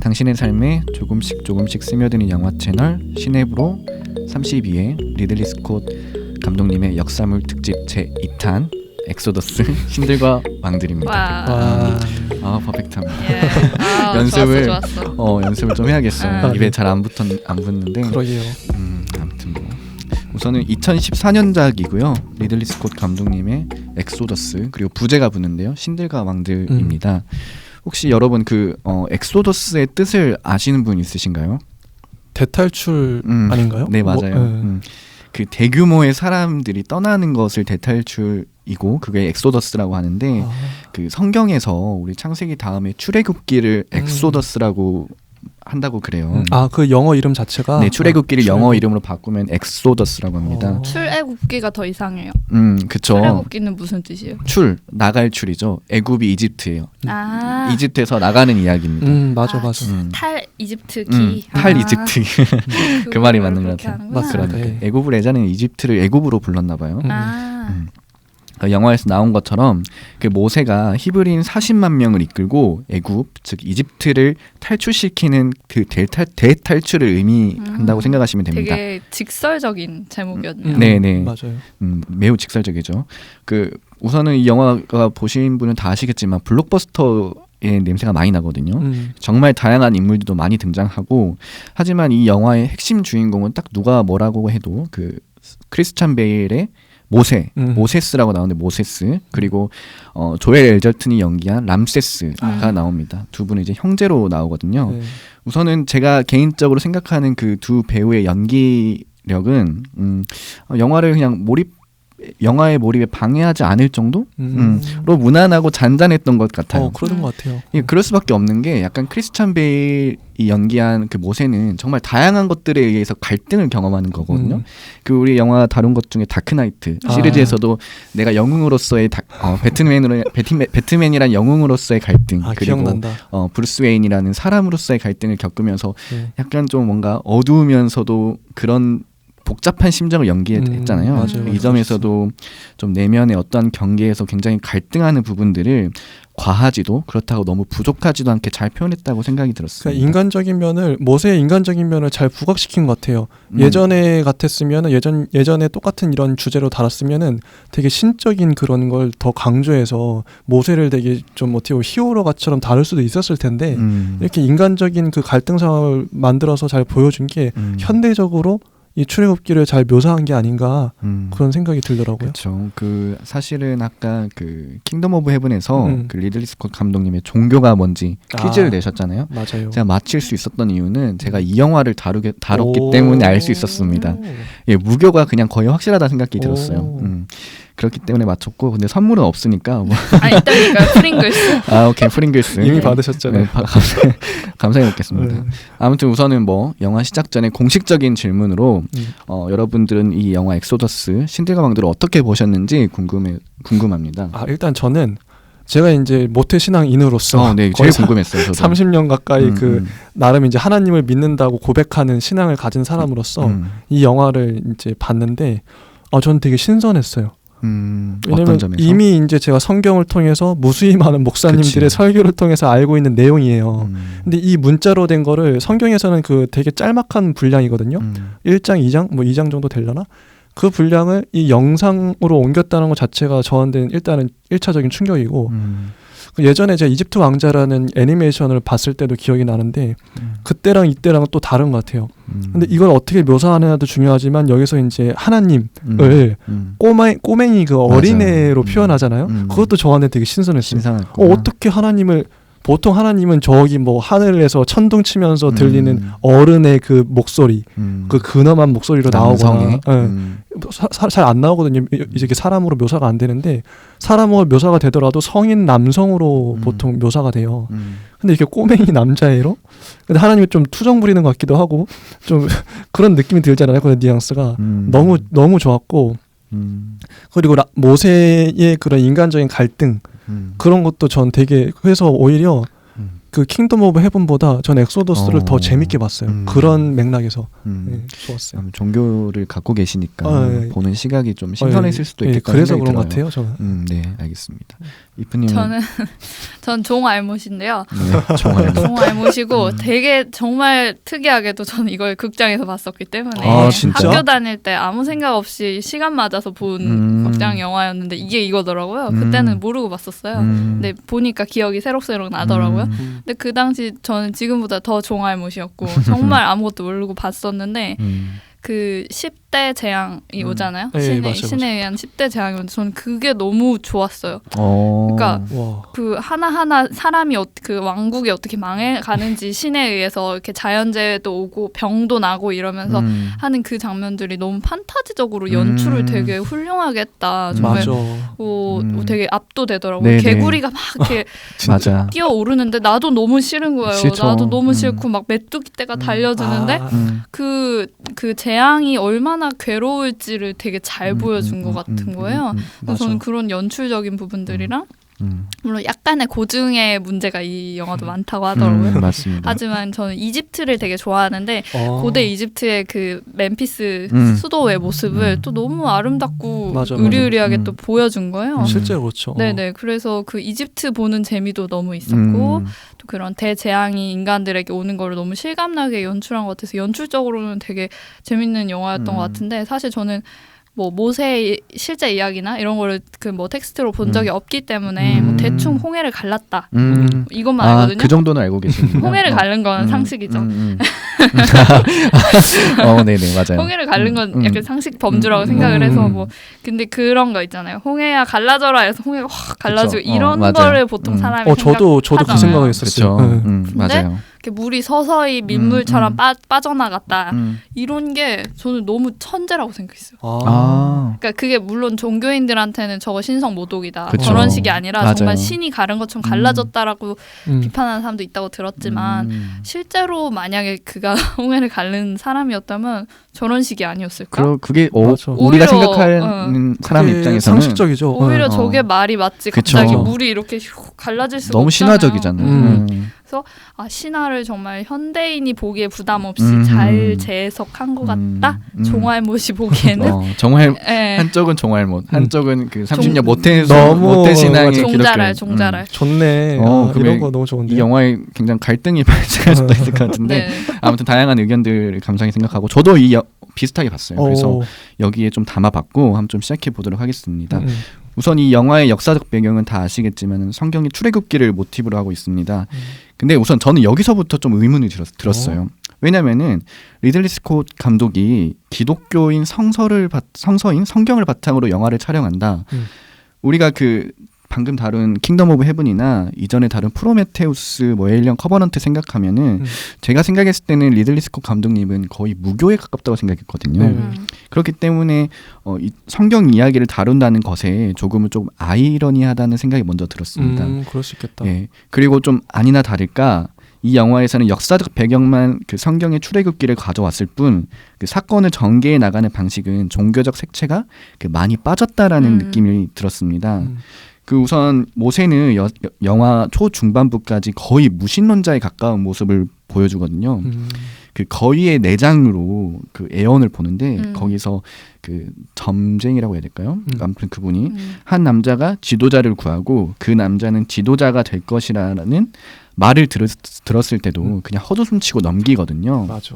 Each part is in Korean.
당신의 삶에 조금씩 스며드는 영화 채널 시네브로 32회 리들리 스콧 감독님의 역사물 특집 제2탄 엑소더스 신들과 왕들입니다. 와. 퍼펙트합니다. 예. 연습을 좋았어. 연습을 좀 해야겠어요. 입에 잘 안 붙는데. 그러게요. 아무튼 뭐 우선은 2014년작이고요. 리들리 스콧 감독님의 엑소더스 그리고 부제가 붙는데요. 신들과 왕들입니다. 혹시 여러분 그 엑소더스의 뜻을 아시는 분 있으신가요? 대탈출 아닌가요? 네 맞아요. 그 대규모의 사람들이 떠나는 것을 대탈출이고 그게 엑소더스라고 하는데 그 성경에서 우리 창세기 다음에 출애굽기를 엑소더스라고 한다고 그래요. 그 영어 이름 자체가 네, 출애굽기를 영어 이름으로 바꾸면 엑소더스라고 합니다. 출애굽기가 더 이상해요. 그쵸. 출애굽기는 무슨 뜻이에요? 나갈 출이죠. 애굽이 이집트예요. 아. 이집트에서 나가는 이야기입니다. 맞아. 탈 이집트기. 탈 이집트. 그 말이 맞는 것 같아요. 맞습니다. 애굽을 예전에는 이집트를 애굽으로 불렀나 봐요. 그 영화에서 나온 것처럼 그 모세가 히브리인 40만 명을 이끌고 애굽 즉 이집트를 탈출시키는 그 대탈출을 의미한다고 생각하시면 됩니다. 되게 직설적인 제목이었네요. 네네. 맞아요. 매우 직설적이죠. 그 우선은 이 영화가 보신 분은 다 아시겠지만 블록버스터의 냄새가 많이 나거든요. 정말 다양한 인물들도 많이 등장하고 하지만 이 영화의 핵심 주인공은 딱 누가 뭐라고 해도 그 크리스찬 베일의 모세스라고 나오는데 모세스 그리고 조엘 엘저튼이 연기한 람세스가 나옵니다. 두 분은 이제 형제로 나오거든요. 우선은 제가 개인적으로 생각하는 그 두 배우의 연기력은 영화를 그냥 영화의 몰입에 방해하지 않을 정도로 무난하고 잔잔했던 것 같아요. 그런 것 같아요. 그럴 수밖에 없는 게 약간 크리스찬 베일이 연기한 그 모세는 정말 다양한 것들에 의해서 갈등을 경험하는 거거든요. 그 우리 영화 다룬 것 중에 다크나이트 시리즈에서도 내가 영웅으로서의 배트맨이란 영웅으로서의 갈등 그리고 기억난다. 브루스 웨인이라는 사람으로서의 갈등을 겪으면서 약간 좀 뭔가 어두우면서도 그런 복잡한 심정을 연기했잖아요. 맞아요. 이 점에서도 좀 내면의 어떤 경계에서 굉장히 갈등하는 부분들을 과하지도 그렇다고 너무 부족하지도 않게 잘 표현했다고 생각이 들었습니다. 그러니까 모세의 인간적인 면을 잘 부각시킨 것 같아요. 예전에 같았으면 예전에 똑같은 이런 주제로 다뤘으면은 되게 신적인 그런 걸 더 강조해서 모세를 되게 좀 어떻게 보면 히어로가처럼 다룰 수도 있었을 텐데 이렇게 인간적인 그 갈등 상황을 만들어서 잘 보여준 게 현대적으로 이 출애굽기를 잘 묘사한 게 아닌가 그런 생각이 들더라고요. 그렇죠. 그 사실은 아까 그 킹덤 오브 헤븐에서 그 리들리 스콧 감독님의 종교가 뭔지 퀴즈를 내셨잖아요. 맞아요. 제가 맞힐 수 있었던 이유는 제가 이 영화를 다뤘기 때문에 알 수 있었습니다. 무교가 그냥 거의 확실하다 생각이 들었어요. 그렇기 때문에 맞췄고 근데 선물은 없으니까 있다니까요. 프링글스. 오케이 프링글스 이미 받으셨잖아요. 네, 감사히 먹겠습니다. 아무튼 우선은 뭐 영화 시작 전에 공식적인 질문으로 여러분들은 이 영화 엑소더스 신들과 왕들을 어떻게 보셨는지 궁금합니다. 일단 저는 제가 이제 모태 신앙인으로서 제일 궁금했어요. 저도. 30년 가까이 나름 이제 하나님을 믿는다고 고백하는 신앙을 가진 사람으로서 이 영화를 이제 봤는데 저는 되게 신선했어요. 왜냐면 이미 이제 제가 성경을 통해서 무수히 많은 목사님들의 설교를 통해서 알고 있는 내용이에요. 근데 이 문자로 된 거를 성경에서는 그 되게 짤막한 분량이거든요. 1장, 2장, 뭐 2장 정도 되려나? 그 분량을 이 영상으로 옮겼다는 것 자체가 저한테는 일단은 1차적인 충격이고 예전에 제가 이집트 왕자라는 애니메이션을 봤을 때도 기억이 나는데 그때랑 이때랑은 또 다른 것 같아요. 근데 이걸 어떻게 묘사하느냐도 중요하지만 여기서 이제 하나님을 꼬맹이 그 어린애로 표현하잖아요. 그것도 저한테 되게 신선했어요. 어떻게 보통 하나님은 저기 뭐 하늘에서 천둥 치면서 들리는 어른의 그 목소리, 그 근엄한 목소리로 나오거나 잘 안 나오거든요. 이제 사람으로 묘사가 안 되는데 사람으로 묘사가 되더라도 성인 남성으로 보통 묘사가 돼요. 근데 이렇게 꼬맹이 남자애로 근데 하나님이 좀 투정 부리는 것 같기도 하고 좀 그런 느낌이 들잖아요. 그 뉘앙스가 너무 좋았고 그리고 모세의 그런 인간적인 갈등 그런 것도 전 되게 해서 오히려 그 킹덤 오브 헤븐보다 전 엑소더스를 더 재밌게 봤어요. 그런 맥락에서 좋았어요. 종교를 갖고 계시니까 네. 보는 시각이 좀 신선했을 수도 있겠다. 그래서 그런 것 같아요. 저는. 네, 알겠습니다. 이프님은 전 종알못인데요. 네, 종알못이고 되게 정말 특이하게도 저는 이걸 극장에서 봤었기 때문에 아, 진짜? 학교 다닐 때 아무 생각 없이 시간 맞아서 본 극장 영화였는데 이게 이거더라고요. 그때는 모르고 봤었어요. 근데 보니까 기억이 새록새록 나더라고요. 근데 그 당시 저는 지금보다 더 종알못이었고 정말 아무것도 모르고 봤었는데 그 10대 재앙이 오잖아요. 신에 의한 10대 재앙이었는데 저는 그게 너무 좋았어요. 그러니까 그 하나하나 사람이 그 왕국이 어떻게 망해가는지 신에 의해서 이렇게 자연재해도 오고 병도 나고 이러면서 하는 그 장면들이 너무 판타지적으로 연출을 되게 훌륭하게 했다. 정말 되게 압도되더라고요. 네네. 개구리가 막 이렇게 맞아. 뛰어오르는데 나도 너무 싫은 거예요. 싫죠. 나도 너무 싫고 막 메뚜기 떼가 달려드는데 그 재앙이 얼마나 괴로울지를 되게 잘 보여준 것 같은 거예요. 그래서 저는 그런 연출적인 부분들이랑 물론 약간의 고증의 문제가 이 영화도 많다고 하더라고요. 맞습니다. 하지만 저는 이집트를 되게 좋아하는데 고대 이집트의 그 멤피스 수도의 모습을 또 너무 아름답고 의리의리하게 또 보여준 거예요. 실제로 그렇죠. 네네. 그래서 그 이집트 보는 재미도 너무 있었고 또 그런 대재앙이 인간들에게 오는 거를 너무 실감나게 연출한 것 같아서 연출적으로는 되게 재밌는 영화였던 것 같은데 사실 저는 뭐 모세의 실제 이야기나 이런 거를 그 뭐 텍스트로 본 적이 없기 때문에 뭐 대충 홍해를 갈랐다 이것만 알거든요. 그 정도는 알고 계시는구나. 홍해를 갈른 건 상식이죠. 네네 맞아요. 홍해를 갈른 건 약간 상식 범주라고 생각을 해서 뭐 근데 그런 거 있잖아요. 홍해야 갈라져라 해서 홍해가 확 갈라지고 그쵸. 이런 맞아요. 거를 보통 사람이 저도 그 생각을 했었어요. 맞아요. 물이 서서히 민물처럼 빠져나갔다. 이런 게 저는 너무 천재라고 생각했어요. 그러니까 그게 물론 종교인들한테는 저거 신성 모독이다. 그쵸. 저런 식이 아니라 맞아요. 정말 신이 가른 것처럼 갈라졌다라고 비판하는 사람도 있다고 들었지만 실제로 만약에 그가 홍해를 갈른 사람이었다면 저런 식이 아니었을까? 그게 우리가 생각하는 사람 입장에서는 상식적이죠. 오히려 저게 말이 맞지. 그쵸. 갑자기 물이 이렇게 갈라질 수가 너무 없잖아요. 신화적이잖아요. 그래서 신화를 정말 현대인이 보기에 부담 없이 잘 재해석한 것 같다. 종알못이 보기에는 한쪽은 종알못, 한쪽은 그 30년 모태 신앙의 종자랄. 좋네. 이런 거 너무 좋은데. 이 영화에 굉장히 갈등이 발생할 수도 있을 것 같은데 아무튼 다양한 의견들을 감상히 생각하고 저도 비슷하게 봤어요. 그래서 여기에 좀 담아봤고 한번 좀 시작해 보도록 하겠습니다. 우선 이 영화의 역사적 배경은 다 아시겠지만 성경의 출애굽기를 모티브로 하고 있습니다. 근데 우선 저는 여기서부터 좀 의문이 들었어요. 왜냐면은 리들리 스콧 감독이 기독교인 성서인 성경을 바탕으로 영화를 촬영한다. 우리가 그 방금 다룬 킹덤 오브 헤븐이나 이전에 다룬 프로메테우스, 에일리언 커버넌트 생각하면은 제가 생각했을 때는 리들리 스콧 감독님은 거의 무교에 가깝다고 생각했거든요. 그렇기 때문에 이 성경 이야기를 다룬다는 것에 조금 아이러니하다는 생각이 먼저 들었습니다. 그럴 수 있겠다. 예. 그리고 좀 아니나 다를까 이 영화에서는 역사적 배경만 그 성경의 출애굽기를 가져왔을 뿐 그 사건을 전개해 나가는 방식은 종교적 색채가 많이 빠졌다라는 느낌이 들었습니다. 그 우선 모세는 영화 초중반부까지 거의 무신론자에 가까운 모습을 보여주거든요. 그 거의의 내장으로 그 애언을 보는데 거기서 그 점쟁이라고 해야 될까요? 아무튼 그분이 한 남자가 지도자를 구하고 그 남자는 지도자가 될 것이라는 말을 들었을 때도 그냥 헛웃음치고 넘기거든요. 맞아.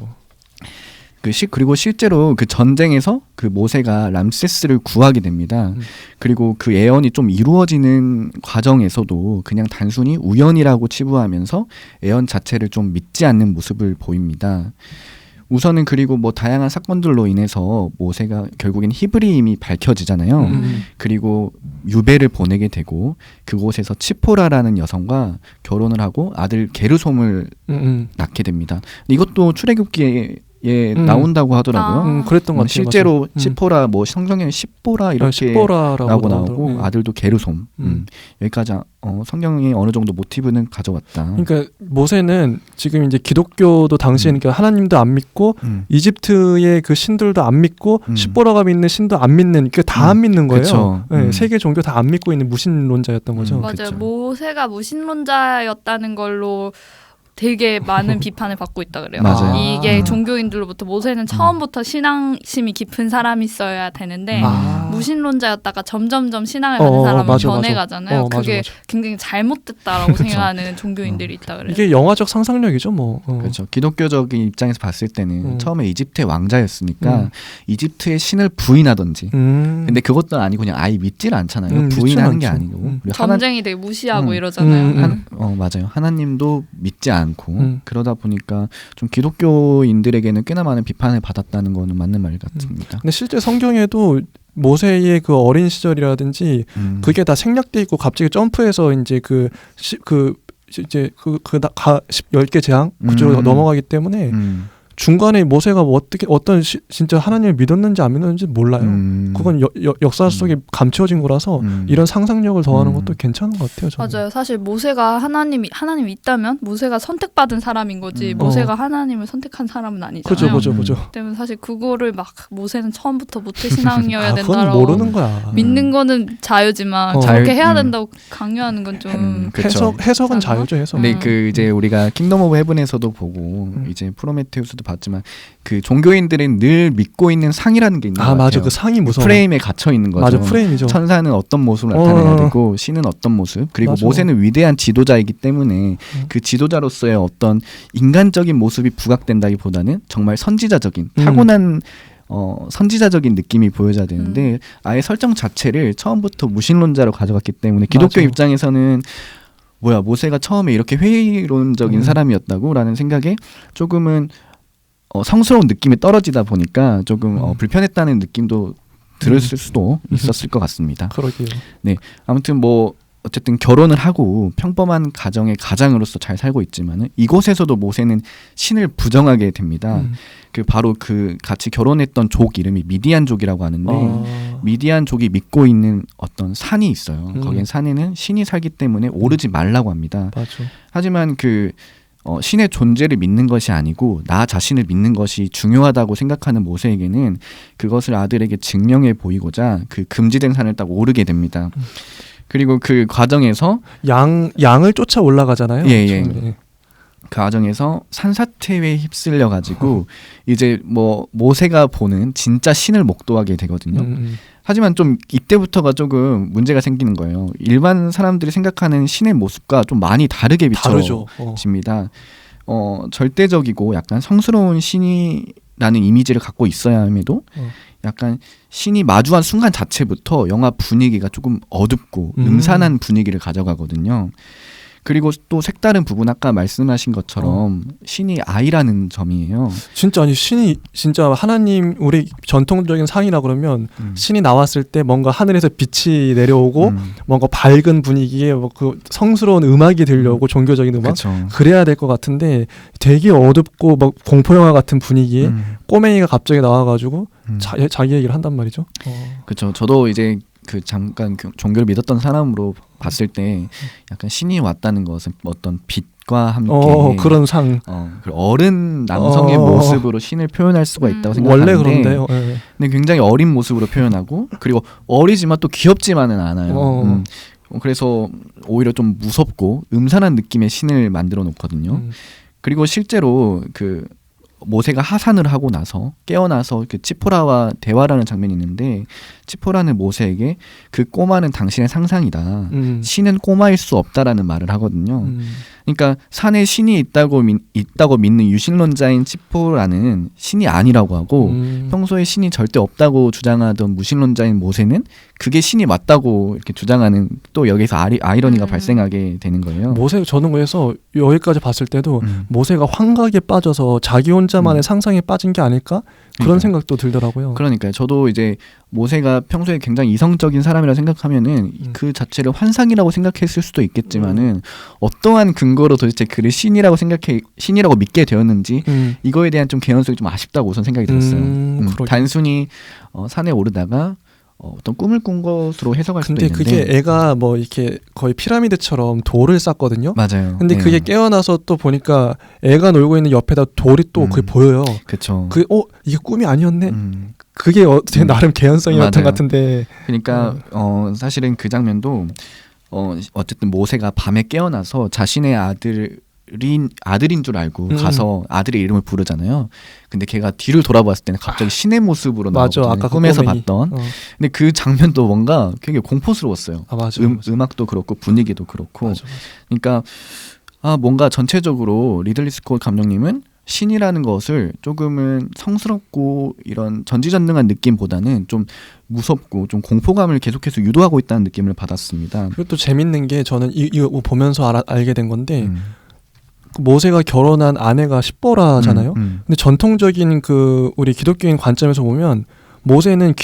그리고 실제로 그 전쟁에서 그 모세가 람세스를 구하게 됩니다. 그리고 그 애언이 좀 이루어지는 과정에서도 그냥 단순히 우연이라고 치부하면서 애언 자체를 좀 믿지 않는 모습을 보입니다. 우선은 그리고 다양한 사건들로 인해서 모세가 결국엔 히브리임이 밝혀지잖아요. 그리고 유배를 보내게 되고 그곳에서 치포라라는 여성과 결혼을 하고 아들 게르솜을 낳게 됩니다. 이것도 출애굽기에 나온다고 하더라고요. 그랬던 것 같아요. 실제로 치포라 뭐 성경에는 십보라 이렇게 나오고 아들도 게르솜 여기까지 성경이 어느 정도 모티브는 가져왔다. 그러니까 모세는 지금 이제 기독교도 당시에 그러니까 하나님도 안 믿고 이집트의 그 신들도 안 믿고 십보라가 믿는 신도 안 믿는 그 다 안 믿는 거예요. 네, 세계 종교 다 안 믿고 있는 무신론자였던 거죠. 맞아요. 그쵸. 모세가 무신론자였다는 걸로 되게 많은 비판을 받고 있다 그래요. 맞아요. 이게 종교인들로부터 모세는 처음부터 신앙심이 깊은 사람이었어야 되는데 무신론자였다가 점점점 신앙을 가는 사람은 변해가잖아요. 그게 굉장히 잘못됐다라고 생각하는 종교인들이 있다 그래요. 이게 영화적 상상력이죠, 뭐. 그렇죠. 기독교적인 입장에서 봤을 때는 처음에 이집트의 왕자였으니까 이집트의 신을 부인하든지. 근데 그것도 아니고 그냥 아예 믿질 않잖아요. 부인하는 게 아니고. 전쟁이 되게 무시하고 이러잖아요. 맞아요. 하나님도 믿지 않고 그러다 보니까 좀 기독교인들에게는 꽤나 많은 비판을 받았다는 거는 맞는 말 같습니다. 근데 실제 성경에도 모세의 그 어린 시절이라든지 그게 다 생략돼 있고 갑자기 점프해서 이제 그 10개 재앙 구조로 넘어가기 때문에 중간에 모세가 뭐 어떤 진짜 하나님을 믿었는지 안 믿었는지 몰라요. 그건 역사 속에 감춰진 거라서 이런 상상력을 더하는 것도 괜찮은 것 같아요. 저는. 맞아요. 사실 모세가 하나님이 있다면 모세가 선택받은 사람인 거지 모세가 하나님을 선택한 사람은 아니잖아요. 그죠. 때문에 사실 그거를 막 모세는 처음부터 모태 신앙이어야 된다라고 그건 모르는 거야. 믿는 거는 자유지만 저렇게 해야 된다고 강요하는 건 좀 해석은 자유죠. 해석. 근데 그 이제 우리가 킹덤 오브 헤븐에서도 보고 이제 프로메테우스도 봤지만 그 종교인들은 늘 믿고 있는 상이라는 게 있는 것 같아요. 맞아. 그 상이 무서워. 프레임에 갇혀 있는 거죠. 맞아, 프레임이죠. 천사는 어떤 모습으로 나타내야 되고 신은 어떤 모습. 그리고 모세는 위대한 지도자이기 때문에 그 지도자로서의 어떤 인간적인 모습이 부각된다기보다는 정말 선지자적인 타고난 선지자적인 느낌이 보여져야 되는데 아예 설정 자체를 처음부터 무신론자로 가져갔기 때문에 기독교 입장에서는 뭐야 모세가 처음에 이렇게 회의론적인 사람이었다고 라는 생각에 조금은 성스러운 느낌이 떨어지다 보니까 조금 불편했다는 느낌도 들었을 수도 있었을 것 같습니다. 그러게요. 네, 아무튼 뭐 어쨌든 결혼을 하고 평범한 가정의 가장으로서 잘 살고 있지만은 이곳에서도 모세는 신을 부정하게 됩니다. 그 바로 그 같이 결혼했던 족 이름이 미디안족이라고 하는데 미디안족이 믿고 있는 어떤 산이 있어요. 거긴 산에는 신이 살기 때문에 오르지 말라고 합니다. 맞아. 하지만 그 신의 존재를 믿는 것이 아니고 나 자신을 믿는 것이 중요하다고 생각하는 모세에게는 그것을 아들에게 증명해 보이고자 그 금지된 산을 딱 오르게 됩니다. 그리고 그 과정에서 양을 쫓아 올라가잖아요. 예. 그 과정에서 산사태에 휩쓸려 가지고 이제 뭐 모세가 보는 진짜 신을 목도하게 되거든요. 하지만 좀 이때부터가 조금 문제가 생기는 거예요. 일반 사람들이 생각하는 신의 모습과 좀 많이 다르게 비춰집니다. 절대적이고 약간 성스러운 신이라는 이미지를 갖고 있어야 함에도 약간 신이 마주한 순간 자체부터 영화 분위기가 조금 어둡고 음산한 분위기를 가져가거든요. 그리고 또 색다른 부분 아까 말씀하신 것처럼 신이 아이라는 점이에요. 진짜 아니 신이 진짜 하나님 우리 전통적인 상이라 그러면 신이 나왔을 때 뭔가 하늘에서 빛이 내려오고 뭔가 밝은 분위기에 뭐 그 성스러운 음악이 들려오고 종교적인 음악 그래야 될 것 같은데 되게 어둡고 막 공포 영화 같은 분위기에 꼬맹이가 갑자기 나와가지고 자기 얘기를 한단 말이죠. 그렇죠. 저도 이제 그 잠깐 종교를 믿었던 사람으로 봤을 때 약간 신이 왔다는 것은 어떤 빛과 함께 그런 상 어른 남성의 모습으로 신을 표현할 수가 있다고 생각하는데 원래 그런데요. 근데 굉장히 어린 모습으로 표현하고 그리고 어리지만 또 귀엽지만은 않아요. 그래서 오히려 좀 무섭고 음산한 느낌의 신을 만들어 놓거든요. 그리고 실제로 그 모세가 하산을 하고 나서 깨어나서 그 치포라와 대화라는 장면이 있는데 치포라는 모세에게 그 꼬마는 당신의 상상이다. 신은 꼬마일 수 없다라는 말을 하거든요. 그러니까 산에 신이 있다고 믿는 유신론자인 치포라는 신이 아니라고 하고 평소에 신이 절대 없다고 주장하던 무신론자인 모세는 그게 신이 맞다고 이렇게 주장하는 또 여기서 아이러니가 발생하게 되는 거예요. 저는 그래서 여기까지 봤을 때도 모세가 환각에 빠져서 자기 혼자 혼자만의 상상에 빠진 게 아닐까 그런 생각도 들더라고요. 그러니까요. 저도 이제 모세가 평소에 굉장히 이성적인 사람이라 생각하면은 그 자체를 환상이라고 생각했을 수도 있겠지만은 어떠한 근거로 도대체 그를 신이라고 믿게 되었는지 이거에 대한 좀 개연성이 좀 아쉽다고 우선 생각이 들었어요. 단순히 산에 오르다가 어떤 꿈을 꾼 것으로 해석할 수도 있는데 근데 그게 애가 뭐 이렇게 거의 피라미드처럼 돌을 쌓거든요. 맞아요. 근데 그게 깨어나서 또 보니까 애가 놀고 있는 옆에다 돌이 또 그게 보여요. 그렇죠. 이게 꿈이 아니었네. 그게 되게 나름 개연성이었던 것 같은데. 그러니까 사실은 그 장면도 어쨌든 모세가 밤에 깨어나서 자신의 아들인 줄 알고 가서 아들의 이름을 부르잖아요. 근데 걔가 뒤를 돌아봤을 때는 갑자기 신의 모습으로 나오거든요. 아까 꿈에서 봤던. 근데 그 장면도 뭔가 굉장히 공포스러웠어요. 맞아. 음악도 그렇고 분위기도 그렇고. 맞아. 그러니까 뭔가 전체적으로 리들리 스콧 감독님은 신이라는 것을 조금은 성스럽고 이런 전지전능한 느낌보다는 좀 무섭고 좀 공포감을 계속해서 유도하고 있다는 느낌을 받았습니다. 그리고 또 재밌는 게 저는 이거 보면서 알게 된 건데 모세가 결혼한 아내가 십보라잖아요. 근데 전통적인 그 우리 기독교인 관점에서 보면 모세는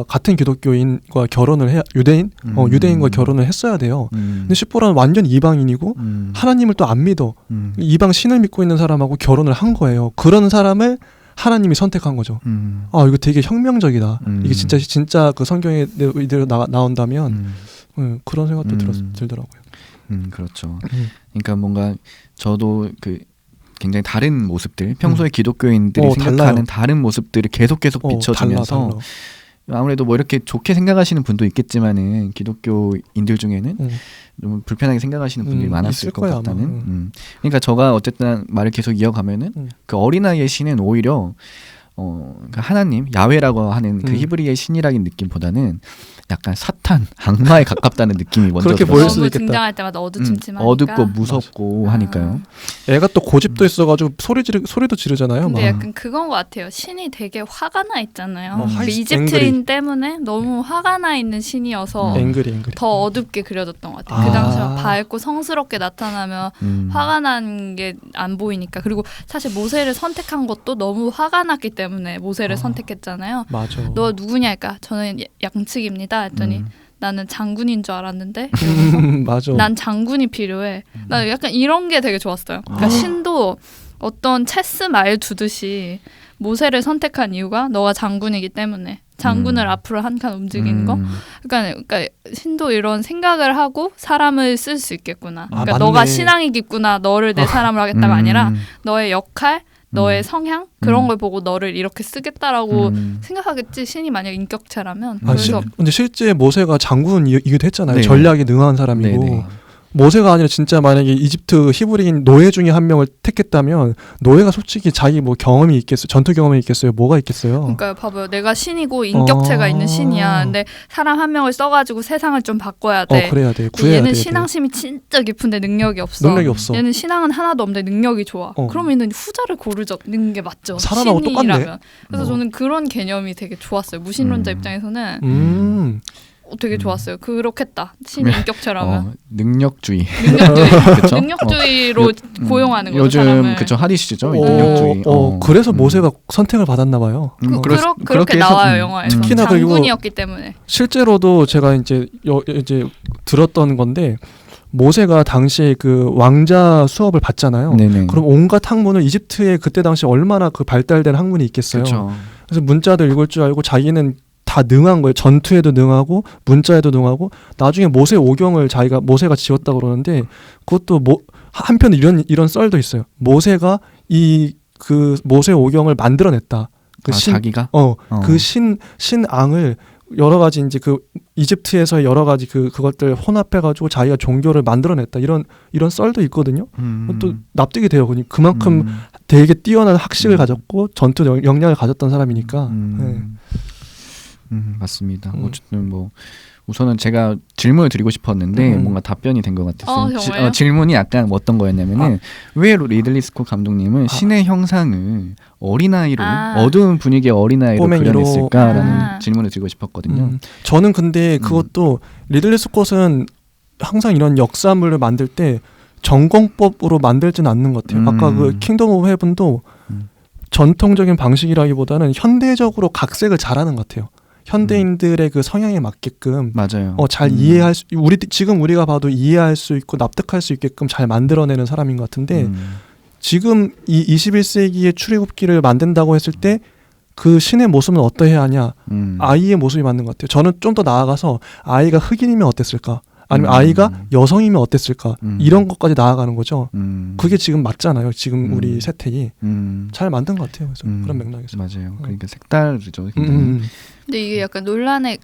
같은 기독교인과 결혼을 해야 유대인과 결혼을 했어야 돼요. 근데 십보라는 완전 이방인이고 하나님을 또 안 믿어. 이방 신을 믿고 있는 사람하고 결혼을 한 거예요. 그런 사람을 하나님이 선택한 거죠. 이거 되게 혁명적이다. 이게 진짜 그 성경에 이대로 나온다면 그런 생각도 들더라고요. 그렇죠. 그러니까 뭔가 저도 그 굉장히 다른 모습들, 평소에 기독교인들이 생각하는 달라요. 다른 모습들을 계속 비춰주면서 달라. 아무래도 뭐 이렇게 좋게 생각하시는 분도 있겠지만은 기독교인들 중에는 좀 불편하게 생각하시는 분들이 많았을 것 같다는. 그러니까 저가 어쨌든 말을 계속 이어가면은 그 어린아이의 신은 오히려 하나님 야훼라고 하는 그 히브리의 신이라는 느낌보다는 약간 사탄, 악마에 가깝다는 느낌이 먼저 그렇게 보일 수도 있겠다. 등장할 때마다 어두침침하니까 어둡고 무섭고 하니까요. 애가 또 고집도 있어가지고 소리도 지르잖아요. 근데 약간 그건 것 같아요. 신이 되게 화가 나 있잖아요. 이집트인 때문에 너무 화가 나 있는 신이어서 앵그리. 더 어둡게 그려졌던 것 같아요. 그 당시 밝고 성스럽게 나타나면 화가 난 게 안 보이니까. 그리고 사실 모세를 선택한 것도 너무 화가 났기 때문에 모세를 선택했잖아요. 맞아. 너 누구냐 할까? 저는 양측입니다 했더니 나는 장군인 줄 알았는데 맞아. 난 장군이 필요해. 나 약간 이런 게 되게 좋았어요. 그러니까 신도 어떤 체스 말 두듯이 모세를 선택한 이유가 너가 장군이기 때문에 장군을 앞으로 한 칸 움직이는 거. 그러니까 신도 이런 생각을 하고 사람을 쓸 수 있겠구나. 그러니까 너가 신앙이겠구나. 너를 내 사람을 하겠다가 아니라 너의 역할, 너의 성향 그런 걸 보고 너를 이렇게 쓰겠다라고 생각하겠지. 신이 만약 인격체라면. 그래서 근데 실제 모세가 장군이기도 했잖아요. 네. 전략에 능한 사람이고. 네네. 모세가 아니라 진짜 만약에 이집트 히브리인 노예 중에 한 명을 택했다면 노예가 솔직히 자기 뭐 경험이 있겠어요? 전투 경험이 있겠어요? 뭐가 있겠어요? 그러니까 봐봐요. 내가 신이고 인격체가 있는 신이야. 근데 사람 한 명을 써가지고 세상을 좀 바꿔야 돼. 그래야 돼. 구해야 얘는 돼. 신앙심이 진짜 깊은데 능력이 없어. 얘는 신앙은 하나도 없는데 능력이 좋아. 그러면 후자를 고르는 게 맞죠. 사람하고 똑같네. 그래서 저는 그런 개념이 되게 좋았어요. 무신론자 입장에서는 되게 좋았어요. 그렇겠다. 신 인격체라면. 능력주의. 능력주의로 고용하는 거죠. 요즘 사람을. 그쵸 핫이시죠. 능력주의. 그래서 모세가 선택을 받았나 봐요. 그렇게 나와요 영화에서. 특히나 장군이었기 때문에. 실제로도 제가 이제 들었던 건데 모세가 당시에 그 왕자 수업을 받잖아요. 네네. 그럼 온갖 학문을 이집트에 그때 당시 얼마나 그 발달된 학문이 있겠어요. 그쵸. 그래서 문자도 읽을 줄 알고 자기는 다 능한 거예요. 전투에도 능하고 문자에도 능하고 나중에 모세 오경을 모세가 지었다고 그러는데 그것도 한편에 이런 썰도 있어요. 모세가 그 모세 오경을 만들어냈다. 자기가? 그 신앙을 여러 가지 이제 그 이집트에서 여러 가지 그것들 혼합해가지고 자기가 종교를 만들어냈다. 이런 썰도 있거든요. 또 납득이 돼요. 그만큼 되게 뛰어난 학식을 가졌고 전투 역량을 가졌던 사람이니까. 네. 맞습니다. 어쨌든 뭐 우선은 제가 질문을 드리고 싶었는데 뭔가 답변이 된 것 같았어요. 질문이 약간 어떤 거였냐면은 왜 리들리 스콧 감독님은 신의 형상을 어린아이로 어두운 분위기의 어린아이로 그려냈을까라는 질문을 드리고 싶었거든요. 저는 근데 그것도 리들리 스콧은 항상 이런 역사물을 만들 때 전공법으로 만들지는 않는 것 같아요. 아까 그 킹덤 오브 헤븐도 전통적인 방식이라기보다는 현대적으로 각색을 잘하는 것 같아요. 현대인들의 그 성향에 맞게끔 맞아요. 잘 이해할 수 지금 우리가 봐도 이해할 수 있고 납득할 수 있게끔 잘 만들어내는 사람인 것 같은데 지금 이 21세기의 출애굽기를 만든다고 했을 때 그 신의 모습은 어떠해야 하냐? 아이의 모습이 맞는 것 같아요. 저는 좀 더 나아가서 아이가 흑인이면 어땠을까? 아니면 아이가 여성이면 어땠을까? 이런 것까지 나아가는 거죠. 그게 지금 맞잖아요. 지금 우리 세태이 잘 만든 것 같아요. 그래서 그런 맥락에서 맞아요. 그러니까 색다르죠. 근데 이게 약간 논란의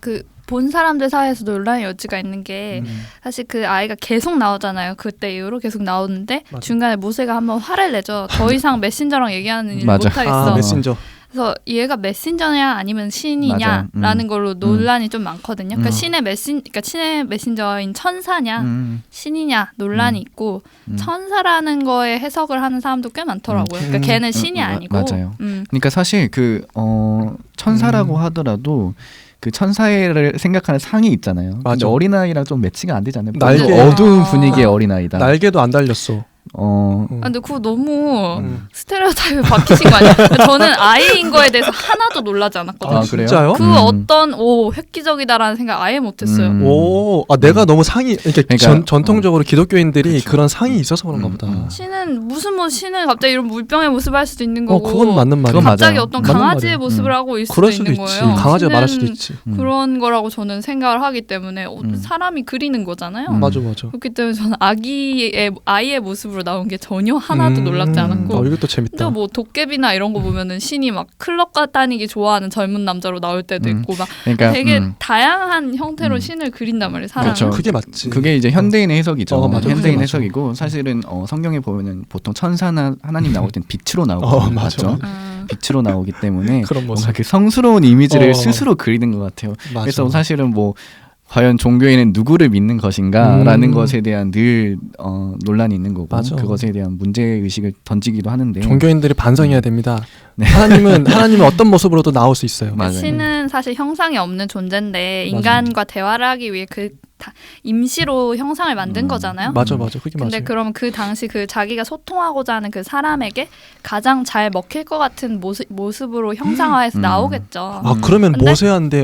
본 사람들 사이에서 논란의 여지가 있는 게 사실 그 아이가 계속 나오잖아요. 그때 이후로 계속 나오는데 맞아. 중간에 모세가 한번 화를 내죠. 더 이상 메신저랑 얘기하는 일 못하겠어. 메신저. 그래서 얘가 메신저냐 아니면 신이냐라는 걸로 논란이 좀 많거든요. 그러니까 신의 메신저인 천사냐 신이냐 논란이 있고 천사라는 거에 해석을 하는 사람도 꽤 많더라고요. 그러니까 걔는 신이 아니고. 맞아요. 그러니까 사실 천사라고 하더라도 그 천사를 생각하는 상이 있잖아요. 근데 어린아이랑 좀 매치가 안 되잖아요. 어두운 분위기의 어린아이다. 날개도 안 달렸어. 근데 그거 너무 스테레오타입이 박히신 거 아니에요? 저는 아이인 거에 대해서 하나도 놀라지 않았거든요. 그래요? 진짜요? 그 어떤 획기적이다라는 생각 아예 못했어요. 내가 너무 상이 그러니까 전통적으로 기독교인들이 그쵸. 그런 상이 있어서 그런가 보다. 신은 신은 갑자기 이런 물병의 모습을 할 수도 있는 거고. 그건 맞는 말이야. 갑자기 어떤 강아지의 모습을 하고 있을 수도 있는 거예요. 강아지가 말할 수도 있지. 그런 거라고 저는 생각을 하기 때문에 사람이 그리는 거잖아요. 맞아. 그렇기 때문에 저는 아이의 모습으로 나온 게 전혀 하나도 놀랍지 않았고. 이것도 재밌다. 또 뭐 도깨비나 이런 거 보면은 신이 막 클럽 다니기 좋아하는 젊은 남자로 나올 때도 있고 막 그러니까, 되게 다양한 형태로 신을 그린단 말이에요. 사람은. 그렇죠. 그게 맞지. 그게 이제 현대인의 해석이죠. 맞아. 현대인 해석이고 사실은 성경에 보면은 보통 천사나 하나님 나올 땐 빛으로 나오고 맞죠. 빛으로 나오기 때문에 뭔가 그 성스러운 이미지를 스스로 그리는 것 같아요. 맞아. 그래서 사실은 뭐 과연 종교에는 누구를 믿는 것인가라는 것에 대한 늘 논란이 있는 거고 맞아. 그것에 대한 문제의식을 던지기도 하는데 종교인들이 반성해야 됩니다. 네. 하나님은 어떤 모습으로도 나올 수 있어요. 맞아요. 신은 사실 형상이 없는 존재인데 인간과 대화를 하기 위해 임시로 형상을 만든 거잖아요. 맞아. 그게 맞아요. 근데 그럼 그 당시 자기가 소통하고자 하는 그 사람에게 가장 잘 먹힐 것 같은 모습으로 형상화해서 나오겠죠. 그러면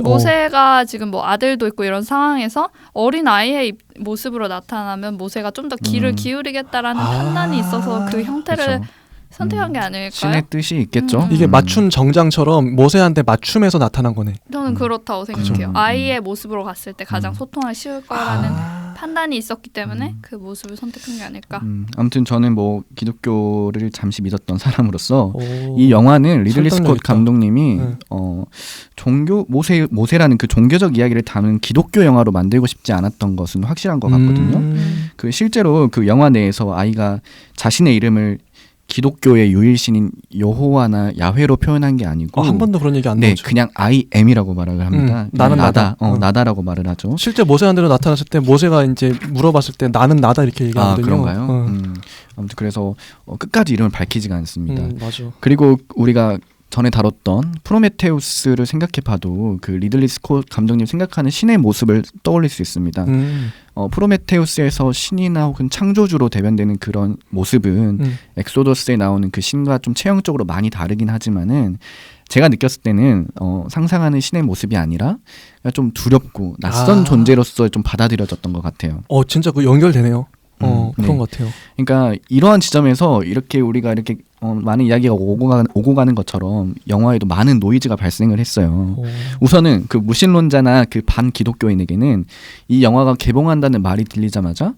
모세가 지금 뭐 아들도 있고 이런 상황에서 어린 아이의 모습으로 나타나면 모세가 좀 더 귀를 기울이겠다라는 판단이 있어서 그 형태를 그렇죠. 선택한 게 아닐까요? 신의 뜻이 있겠죠. 이게 맞춤 정장처럼 모세한테 맞춤해서 나타난 거네. 저는 그렇다고 생각해요. 아이의 모습으로 갔을 때 가장 소통하기 쉬울 거라는 판단이 있었기 때문에 그 모습을 선택한 게 아닐까. 아무튼 저는 뭐 기독교를 잠시 믿었던 사람으로서 이 영화는 리들리 스콧 감독님이 종교 모세라는 그 종교적 이야기를 담은 기독교 영화로 만들고 싶지 않았던 것은 확실한 것 같거든요. 그 실제로 그 영화 내에서 아이가 자신의 이름을 기독교의 유일신인 여호와나 야훼로 표현한 게 아니고 한 번도 그런 얘기 안 나오죠. 그냥 I am이라고 말을 합니다. 나는 나다. 나다라고 말을 하죠. 실제 모세한테로 나타났을 때 모세가 이제 물어봤을 때 나는 나다 이렇게 얘기하거든요. 그런가요? 아무튼 그래서 끝까지 이름을 밝히지가 않습니다. 맞아. 그리고 우리가 전에 다뤘던 프로메테우스를 생각해봐도 그 리들리 스콧 감독님 생각하는 신의 모습을 떠올릴 수 있습니다. 프로메테우스에서 신이나 혹은 창조주로 대변되는 그런 모습은 엑소더스에 나오는 그 신과 좀 체형적으로 많이 다르긴 하지만은 제가 느꼈을 때는 상상하는 신의 모습이 아니라 좀 두렵고 낯선 존재로서 좀 받아들여졌던 것 같아요. 진짜 그 연결되네요. 그런 것 같아요. 그러니까 이러한 지점에서 이렇게 우리가 이렇게 많은 이야기가 오고 가는 것처럼 영화에도 많은 노이즈가 발생을 했어요. 우선은 그 무신론자나 그 반기독교인에게는 이 영화가 개봉한다는 말이 들리자마자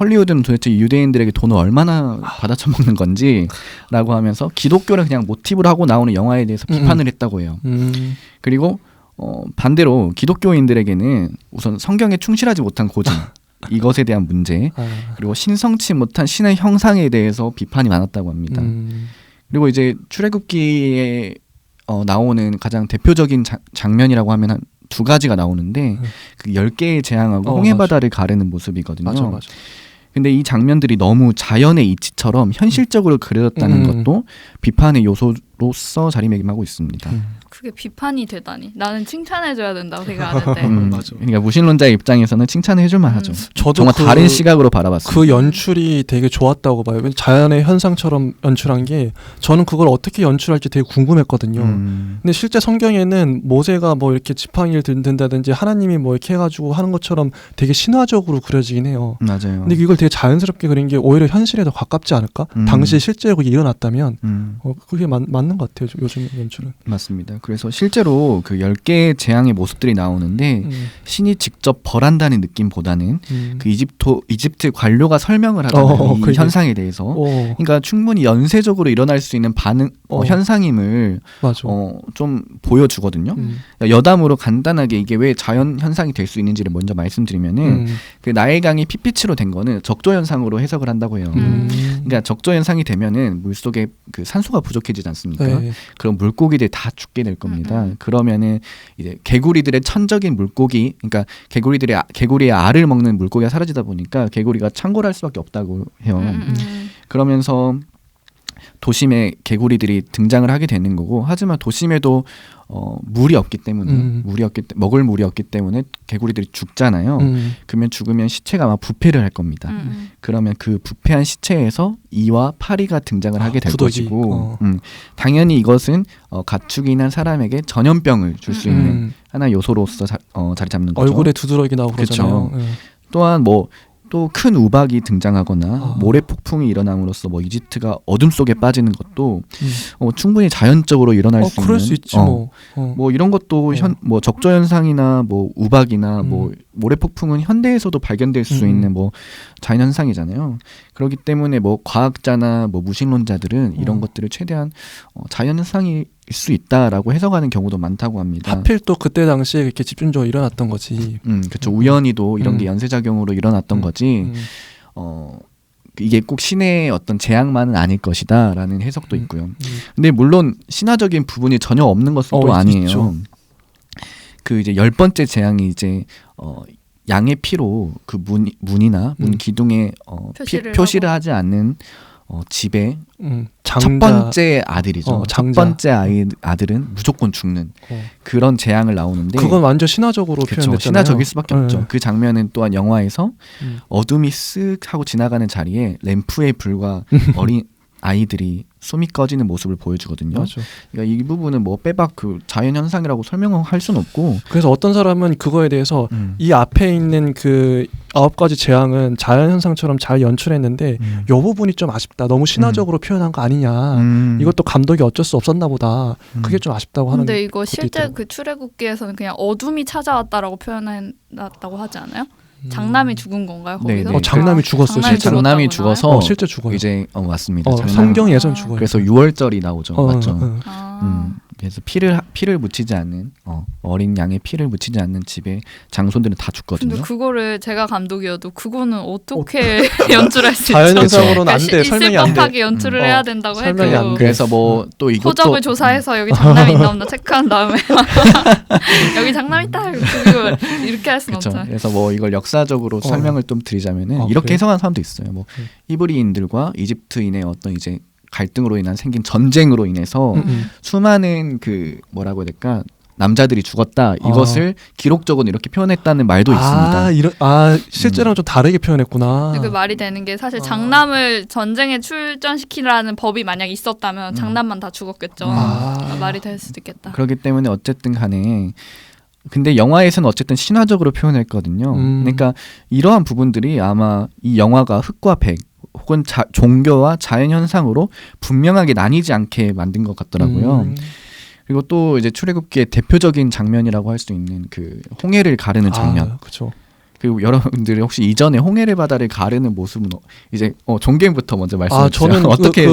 헐리우드는 도대체 유대인들에게 돈을 얼마나 받아쳐먹는 건지 라고 하면서 기독교를 그냥 모티브로 하고 나오는 영화에 대해서 비판을 했다고 해요. 그리고 반대로 기독교인들에게는 우선 성경에 충실하지 못한 고증 이것에 대한 문제 그리고 신성치 못한 신의 형상에 대해서 비판이 많았다고 합니다. 그리고 이제 출애굽기에 나오는 가장 대표적인 장면이라고 하면 한 두 가지가 나오는데 그 10개의 재앙하고 홍해바다를 가르는 모습이거든요. 맞아. 근데 이 장면들이 너무 자연의 이치처럼 현실적으로 그려졌다는 것도 비판의 요소로서 자리매김하고 있습니다. 그게 비판이 되다니. 나는 칭찬해줘야 된다고 생각하는데. 맞아. 그러니까 무신론자의 입장에서는 칭찬해줄만 하죠. 저도 정말 다른 시각으로 바라봤어요. 그 연출이 되게 좋았다고 봐요. 자연의 현상처럼 연출한 게 저는 그걸 어떻게 연출할지 되게 궁금했거든요. 근데 실제 성경에는 모세가 뭐 이렇게 지팡이를 든다든지 하나님이 뭐 이렇게 해가지고 하는 것처럼 되게 신화적으로 그려지긴 해요. 맞아요. 근데 이걸 되게 자연스럽게 그린 게 오히려 현실에 더 가깝지 않을까? 당시에 실제로 그게 일어났다면 그게 맞는 것 같아요. 요즘 연출은. 맞습니다. 그래서 실제로 그 10개의 재앙의 모습들이 나오는데 신이 직접 벌한다는 느낌보다는 그 이집트 관료가 설명을 하잖아요. 이 현상에 대해서. 그러니까 충분히 연쇄적으로 일어날 수 있는 반응 현상임을 좀 보여주거든요. 여담으로 간단하게 이게 왜 자연 현상이 될 수 있는지를 먼저 말씀드리면은 그 나일강이 핏빛으로 된 거는 적조 현상으로 해석을 한다고 해요. 그러니까 적조 현상이 되면은 물 속에 그 산소가 부족해지지 않습니까? 네. 그럼 물고기들 다 죽게 될 겁니다. 그러면은 이제 개구리들의 천적인 물고기, 그러니까 개구리의 알을 먹는 물고기가 사라지다 보니까 개구리가 창궐할 수밖에 없다고 해요. 그러면서 도심에 개구리들이 등장을 하게 되는 거고, 하지만 도심에도 물이 없기 때문에 먹을 물이 없기 때문에 개구리들이 죽잖아요. 그러면 죽으면 시체가 아마 부패를 할 겁니다. 그러면 그 부패한 시체에서 이와 파리가 등장을 하게 될 것이고, 당연히 이것은 가축이 난 사람에게 전염병을 줄 수 있는 하나의 요소로서 자리 잡는 거죠. 얼굴에 두드러기 나오고 그러잖아요. 또한 또 큰 우박이 등장하거나 모래 폭풍이 일어남으로써 뭐 이집트가 어둠 속에 빠지는 것도 충분히 자연적으로 일어날 수 그럴 있는 수 있지 뭐 이런 것도 뭐 적조 현상이나 뭐 우박이나 뭐 모래 폭풍은 현대에서도 발견될 수 있는 뭐 자연 현상이잖아요. 그렇기 때문에 뭐 과학자나 뭐 무신론자들은 이런 것들을 최대한 자연 현상일 수 있다라고 해석하는 경우도 많다고 합니다. 하필 또 그때 당시에 이렇게 집중적으로 일어났던 거지. 그렇죠. 우연히도 이런 게 연쇄작용으로 일어났던 거지. 이게 꼭 신의 어떤 재앙만은 아닐 것이다라는 해석도 있고요. 근데 물론 신화적인 부분이 전혀 없는 것은 또 아니에요. 있죠. 그 이제 10번째 재앙이 이제 양의 피로 그 문이나 문 기둥에 표시를 하지 않는 집에 첫 번째 아들이죠. 첫 번째 아들은 무조건 죽는 그런 재앙을 나오는데, 그건 완전 신화적으로 표현됐잖아요. 신화적일 수밖에 없죠. 그 장면은 또한 영화에서 어둠이 쓱 하고 지나가는 자리에 램프의 불과 어린 아이들이 숨이 꺼지는 모습을 보여주거든요. 맞아. 그러니까 이 부분은 뭐 빼박 그 자연 현상이라고 설명할 수는 없고. 그래서 어떤 사람은 그거에 대해서 이 앞에 있는 그 9가지 재앙은 자연 현상처럼 잘 연출했는데 이 부분이 좀 아쉽다. 너무 신화적으로 표현한 거 아니냐. 이것도 감독이 어쩔 수 없었나 보다. 그게 좀 아쉽다고 하는. 근데 이거 실제 그 출애굽기에서는 그냥 어둠이 찾아왔다라고 표현해놨다고 하지 않아요? 장남이 죽은 건가요? 거기서? 장남이 죽었어요. 장남이 죽어서 실제 죽어요. 이제 맞습니다. 성경에선 죽어요. 그래서 6월절이 나오죠. 맞죠. 그래서 피를 묻히지 않는 어린 양의 피를 묻히지 않는 집에 장손들은 다 죽거든요. 근데 그거를 제가 감독이어도 그거는 어떻게 연출할 수 있죠? 자연현상으로는 안 돼. 설명이 안 돼. 있을 법하게 연출을 해야 된다고 해도. 그래서 뭐 또 이것도 호적을 조사해서 여기 장남이 있나 없나 체크한 다음에 여기 장남 있다 이렇게 할 수는 없잖아요. 그래서 뭐 이걸 역사적으로 설명을 좀 드리자면은 이렇게 해석하는 사람도 있어요. 뭐 히브리인들과 이집트인의 어떤 이제 갈등으로 인한 생긴 전쟁으로 인해서 수많은 그 뭐라고 해야 될까, 남자들이 죽었다, 이것을 기록적으로 이렇게 표현했다는 말도 있습니다. 실제랑 좀 다르게 표현했구나. 그 말이 되는 게 사실 장남을 전쟁에 출전시키라는 법이 만약 있었다면 장남만 다 죽었겠죠. 말이 될 수도 있겠다. 그렇기 때문에 어쨌든 간에 근데 영화에서는 어쨌든 신화적으로 표현했거든요. 그러니까 이러한 부분들이 아마 이 영화가 흑과 백 혹은 종교와 자연 현상으로 분명하게 나뉘지 않게 만든 것 같더라고요. 그리고 또 이제 출애굽기의 대표적인 장면이라고 할 수 있는 그 홍해를 가르는 장면. 그렇죠. 그리고 여러분들이 혹시 이전에 홍해의 바다를 가르는 모습은 이제 종갱부터 먼저 말씀해 주세요. 저는 어떻게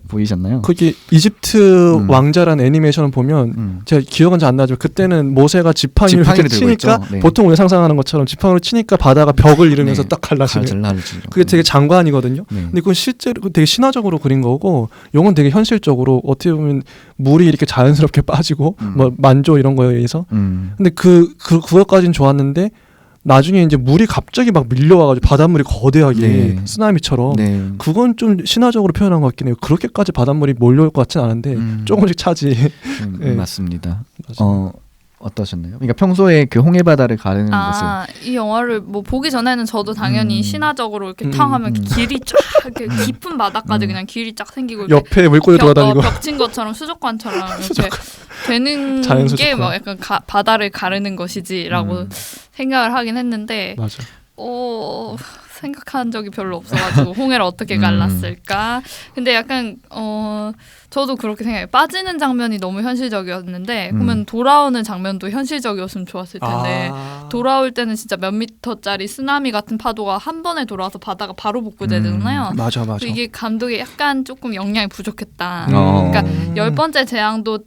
보이셨나요? 그게 이집트 왕자라는 애니메이션을 보면 제가 기억은 잘 안 나죠. 그때는 모세가 지팡이를 치니까 보통 우리가 상상하는 것처럼 지팡이를 치니까 바다가 벽을 이루면서 딱 갈라지는. 그게 되게 장관이거든요. 근데 그건 실제로 되게 신화적으로 그린 거고, 이건 되게 현실적으로 어떻게 보면 물이 이렇게 자연스럽게 빠지고 뭐 만조 이런 거에 의해서. 근데 그것까지는 좋았는데 나중에 이제 물이 갑자기 막 밀려와가지고 바닷물이 거대하게 쓰나미처럼 그건 좀 신화적으로 표현한 것 같긴 해요. 그렇게까지 바닷물이 몰려올 것 같진 않은데 조금씩 차지. 맞습니다. 어떠셨나요? 그러니까 평소에 그 홍해바다를 가르는 모습. 이 영화를 뭐 보기 전에는 저도 당연히 신화적으로 이렇게 탕하면 길이 쫙 이렇게 깊은 바다까지 그냥 길이 쫙 생기고 옆에 물고기 돌아다니고 벽친 것처럼 수족관처럼 이렇게 되는 게 막 약간 바다를 가르는 것이지라고 생각을 하긴 했는데 맞아. 생각한 적이 별로 없어가지고 홍해를 어떻게 갈랐을까. 근데 약간 저도 그렇게 생각해요. 빠지는 장면이 너무 현실적이었는데 그러면 돌아오는 장면도 현실적이었으면 좋았을 텐데 돌아올 때는 진짜 몇 미터짜리 쓰나미 같은 파도가 한 번에 돌아와서 바다가 바로 복구되잖아요. 맞아. 이게 감독이 약간 조금 영향이 부족했다. 그러니까 10번째 재앙도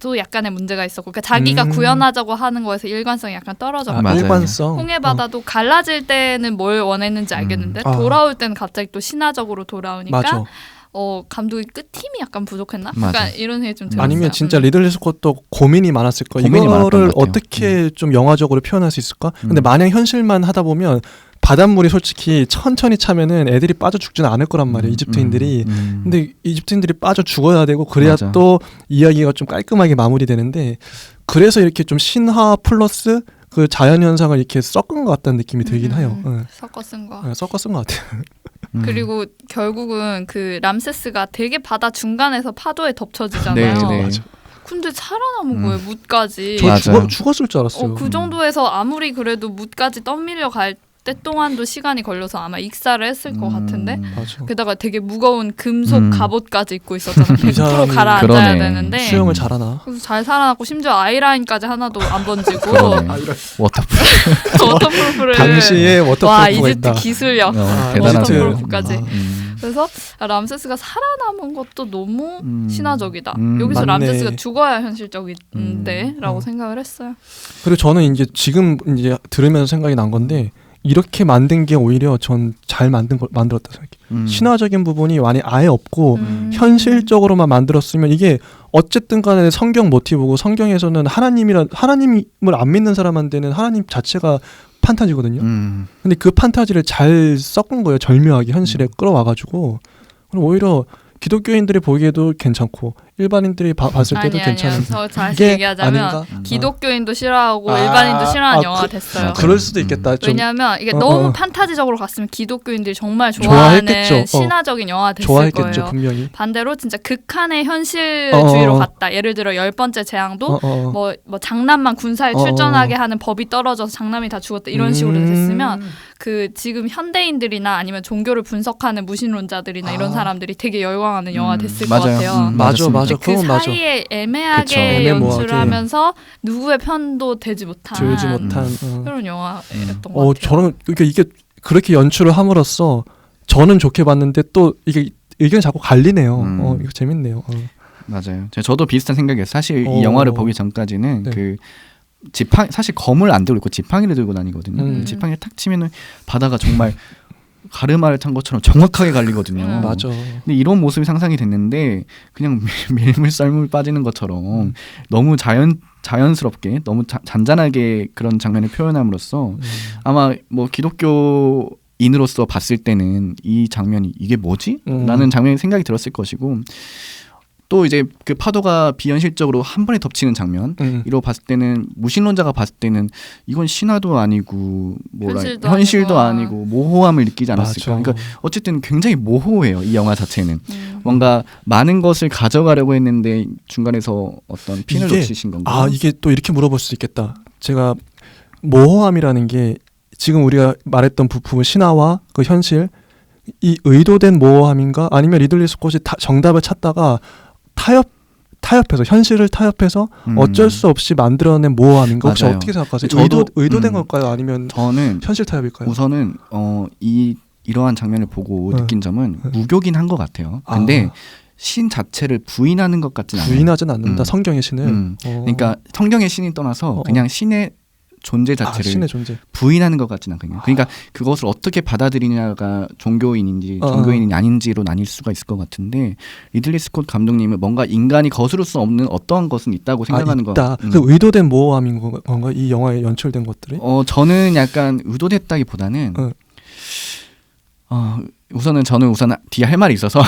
또 약간의 문제가 있었고 그러니까 자기가 구현하자고 하는 거에서 일관성이 약간 떨어졌고 일관성. 홍해바다도 갈라질 때는 뭘 원했는지 알겠는데 돌아올 때는 갑자기 또 신화적으로 돌아오니까 맞아. 감독이 끝힘이 약간 부족했나? 맞아. 그러니까 이런 생각이 좀 들었어요. 아니면 진짜 리들리 스콧도 고민이 많았을 거예요. 이거를 어떻게 좀 영화적으로 표현할 수 있을까? 근데 마냥 현실만 하다 보면 바닷물이 솔직히 천천히 차면은 애들이 빠져 죽지는 않을 거란 말이에요. 이집트인들이. 근데 이집트인들이 빠져 죽어야 되고 그래야 맞아. 또 이야기가 좀 깔끔하게 마무리되는데 그래서 이렇게 좀 신화 플러스 그 자연 현상을 이렇게 섞은 것 같다는 느낌이 들긴 해요. 섞어 쓴 거. 섞어 쓴 것 같아요. 그리고 결국은 그 람세스가 되게 바다 중간에서 파도에 덮쳐지잖아요. 맞아. 근데 살아남은 거예요. 뭇까지. 저 죽었을 줄 알았어요. 그 정도에서 아무리 그래도 뭇까지 떠밀려 갈 때 동안도 시간이 걸려서 아마 익사를 했을 것 같은데 맞아. 게다가 되게 무거운 금속 갑옷까지 입고 있었잖아요. 100% 가라앉아야 되는데 수영을 잘하나? 그래서 잘 살아났고 심지어 아이라인까지 하나도 안 번지고 워터프루프를 당시에 워터프루프가 이집트 있다. 기술력 워터프루프까지 그래서 람세스가 살아남은 것도 너무 신화적이다. 여기서 맞네. 람세스가 죽어야 현실적인데 라고 생각을 했어요. 그리고 저는 이제 지금 이제 들으면서 생각이 난 건데 이렇게 만든 게 오히려 전 잘 만들었다 생각해요. 신화적인 부분이 많이 아예 없고 현실적으로만 만들었으면 이게 어쨌든 간에 성경 모티브고 성경에서는 하나님을 안 믿는 사람한테는 하나님 자체가 판타지거든요. 근데 그 판타지를 잘 섞은 거예요. 절묘하게 현실에 끌어와가지고 그럼 오히려 기독교인들이 보기에도 괜찮고 일반인들이 봤을 때도 괜찮은. 더 다시 얘기하자면 기독교인도 싫어하고 일반인도 싫어하는 영화가 됐어요. 그럴 수도 있겠다. 왜냐하면 이게 너무 판타지적으로 갔으면 기독교인들이 정말 좋아하는 신화적인 영화가 됐을 좋아했겠죠, 거예요. 분명히. 반대로 진짜 극한의 현실주의로 갔다. 예를 들어 10번째 재앙도 뭐 장남만 군사에 출전하게 하는 법이 떨어져서 장남이 다 죽었다 이런 식으로 됐으면 그 지금 현대인들이나 아니면 종교를 분석하는 무신론자들이나 이런 사람들이 되게 열광하는 영화가 됐을 것 같아요. 맞아. 그 사이에 애매하게 연출을 하면서 누구의 편도 되지 못한 그런 영화였던 것 같아요. 저는 그러니까 이게 그렇게 연출을 함으로써 저는 좋게 봤는데 또 이게 의견이 자꾸 갈리네요. 이거 재밌네요. 맞아요. 저도 비슷한 생각이었어요. 사실 이 영화를 보기 전까지는 그 사실 검을 안 들고 있고 지팡이를 들고 다니거든요. 지팡이를 탁 치면은 바다가 정말 가르마를 탄 것처럼 정확하게 갈리거든요. 맞아. 근데 이런 모습이 상상이 됐는데 그냥 밀물 썰물 빠지는 것처럼 너무 자연스럽게 너무 잔잔하게 그런 장면을 표현함으로써 아마 뭐 기독교인으로서 봤을 때는 이 장면이 이게 뭐지? 라는 장면이 생각이 들었을 것이고 또 이제 그 파도가 비현실적으로 한 번에 덮치는 장면 이로 봤을 때는 무신론자가 봤을 때는 이건 신화도 아니고 현실도 아니고 모호함을 느끼지 않았을까. 맞아. 그러니까 어쨌든 굉장히 모호해요. 이 영화 자체는 뭔가 많은 것을 가져가려고 했는데 중간에서 어떤 핀을 놓치신 건가요? 이게 또 이렇게 물어볼 수 있겠다. 제가 모호함이라는 게 지금 우리가 말했던 부품은 신화와 그 현실 이 의도된 모호함인가 아니면 리들리 스콧이 정답을 찾다가 타협해서 현실을 타협해서 어쩔 수 없이 만들어낸 모호함인가 혹시 맞아요. 어떻게 생각하세요? 저도 의도된 걸까요? 아니면 저는 현실 타협일까요? 우선은 이러한 장면을 보고 느낀 점은 무교긴 한 것 같아요. 근데 신 자체를 부인하는 것 같지는 않아요. 부인하진 않는다. 성경의 신을. 그러니까 성경의 신이 떠나서 그냥 신의 존재 자체를 부인하는 것 같지는 않거든요. 그러니까 그것을 어떻게 받아들이냐가 종교인인지 종교인이 아닌지로 나뉠 수가 있을 것 같은데 리들리 스콧 감독님은 뭔가 인간이 거스를 수 없는 어떠한 것은 있다고 생각하는 거. 있다. 그 의도된 모호함인 건가? 이 영화에 연출된 것들이? 저는 약간 의도됐다기보다는 우선은 저는 뒤에 할 말이 있어서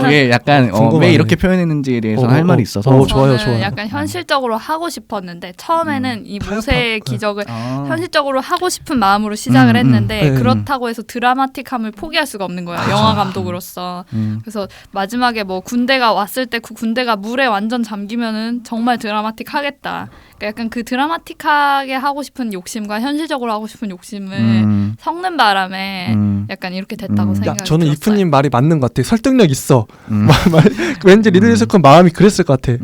뒤에 약간 왜 이렇게 표현했는지에 대해서 할 말이 있어서 좋아요. 약간 현실적으로 하고 싶었는데 처음에는 이 모세의 기적을 현실적으로 하고 싶은 마음으로 시작을 했는데 그렇다고 해서 드라마틱함을 포기할 수가 없는 거예요. 영화 감독으로서. 그래서 마지막에 뭐 군대가 왔을 때 그 군대가 물에 완전 잠기면은 정말 드라마틱하겠다. 그러니까 약간 그 드라마틱하게 하고 싶은 욕심과 현실적으로 하고 싶은 욕심을 섞는 바람에 약간 이렇게 됐다고 생각이 저는 들었어요. 이프님 말이 맞는 것 같아. 설득력 있어. 왠지 리들리 스콧 마음이 그랬을 것 같아.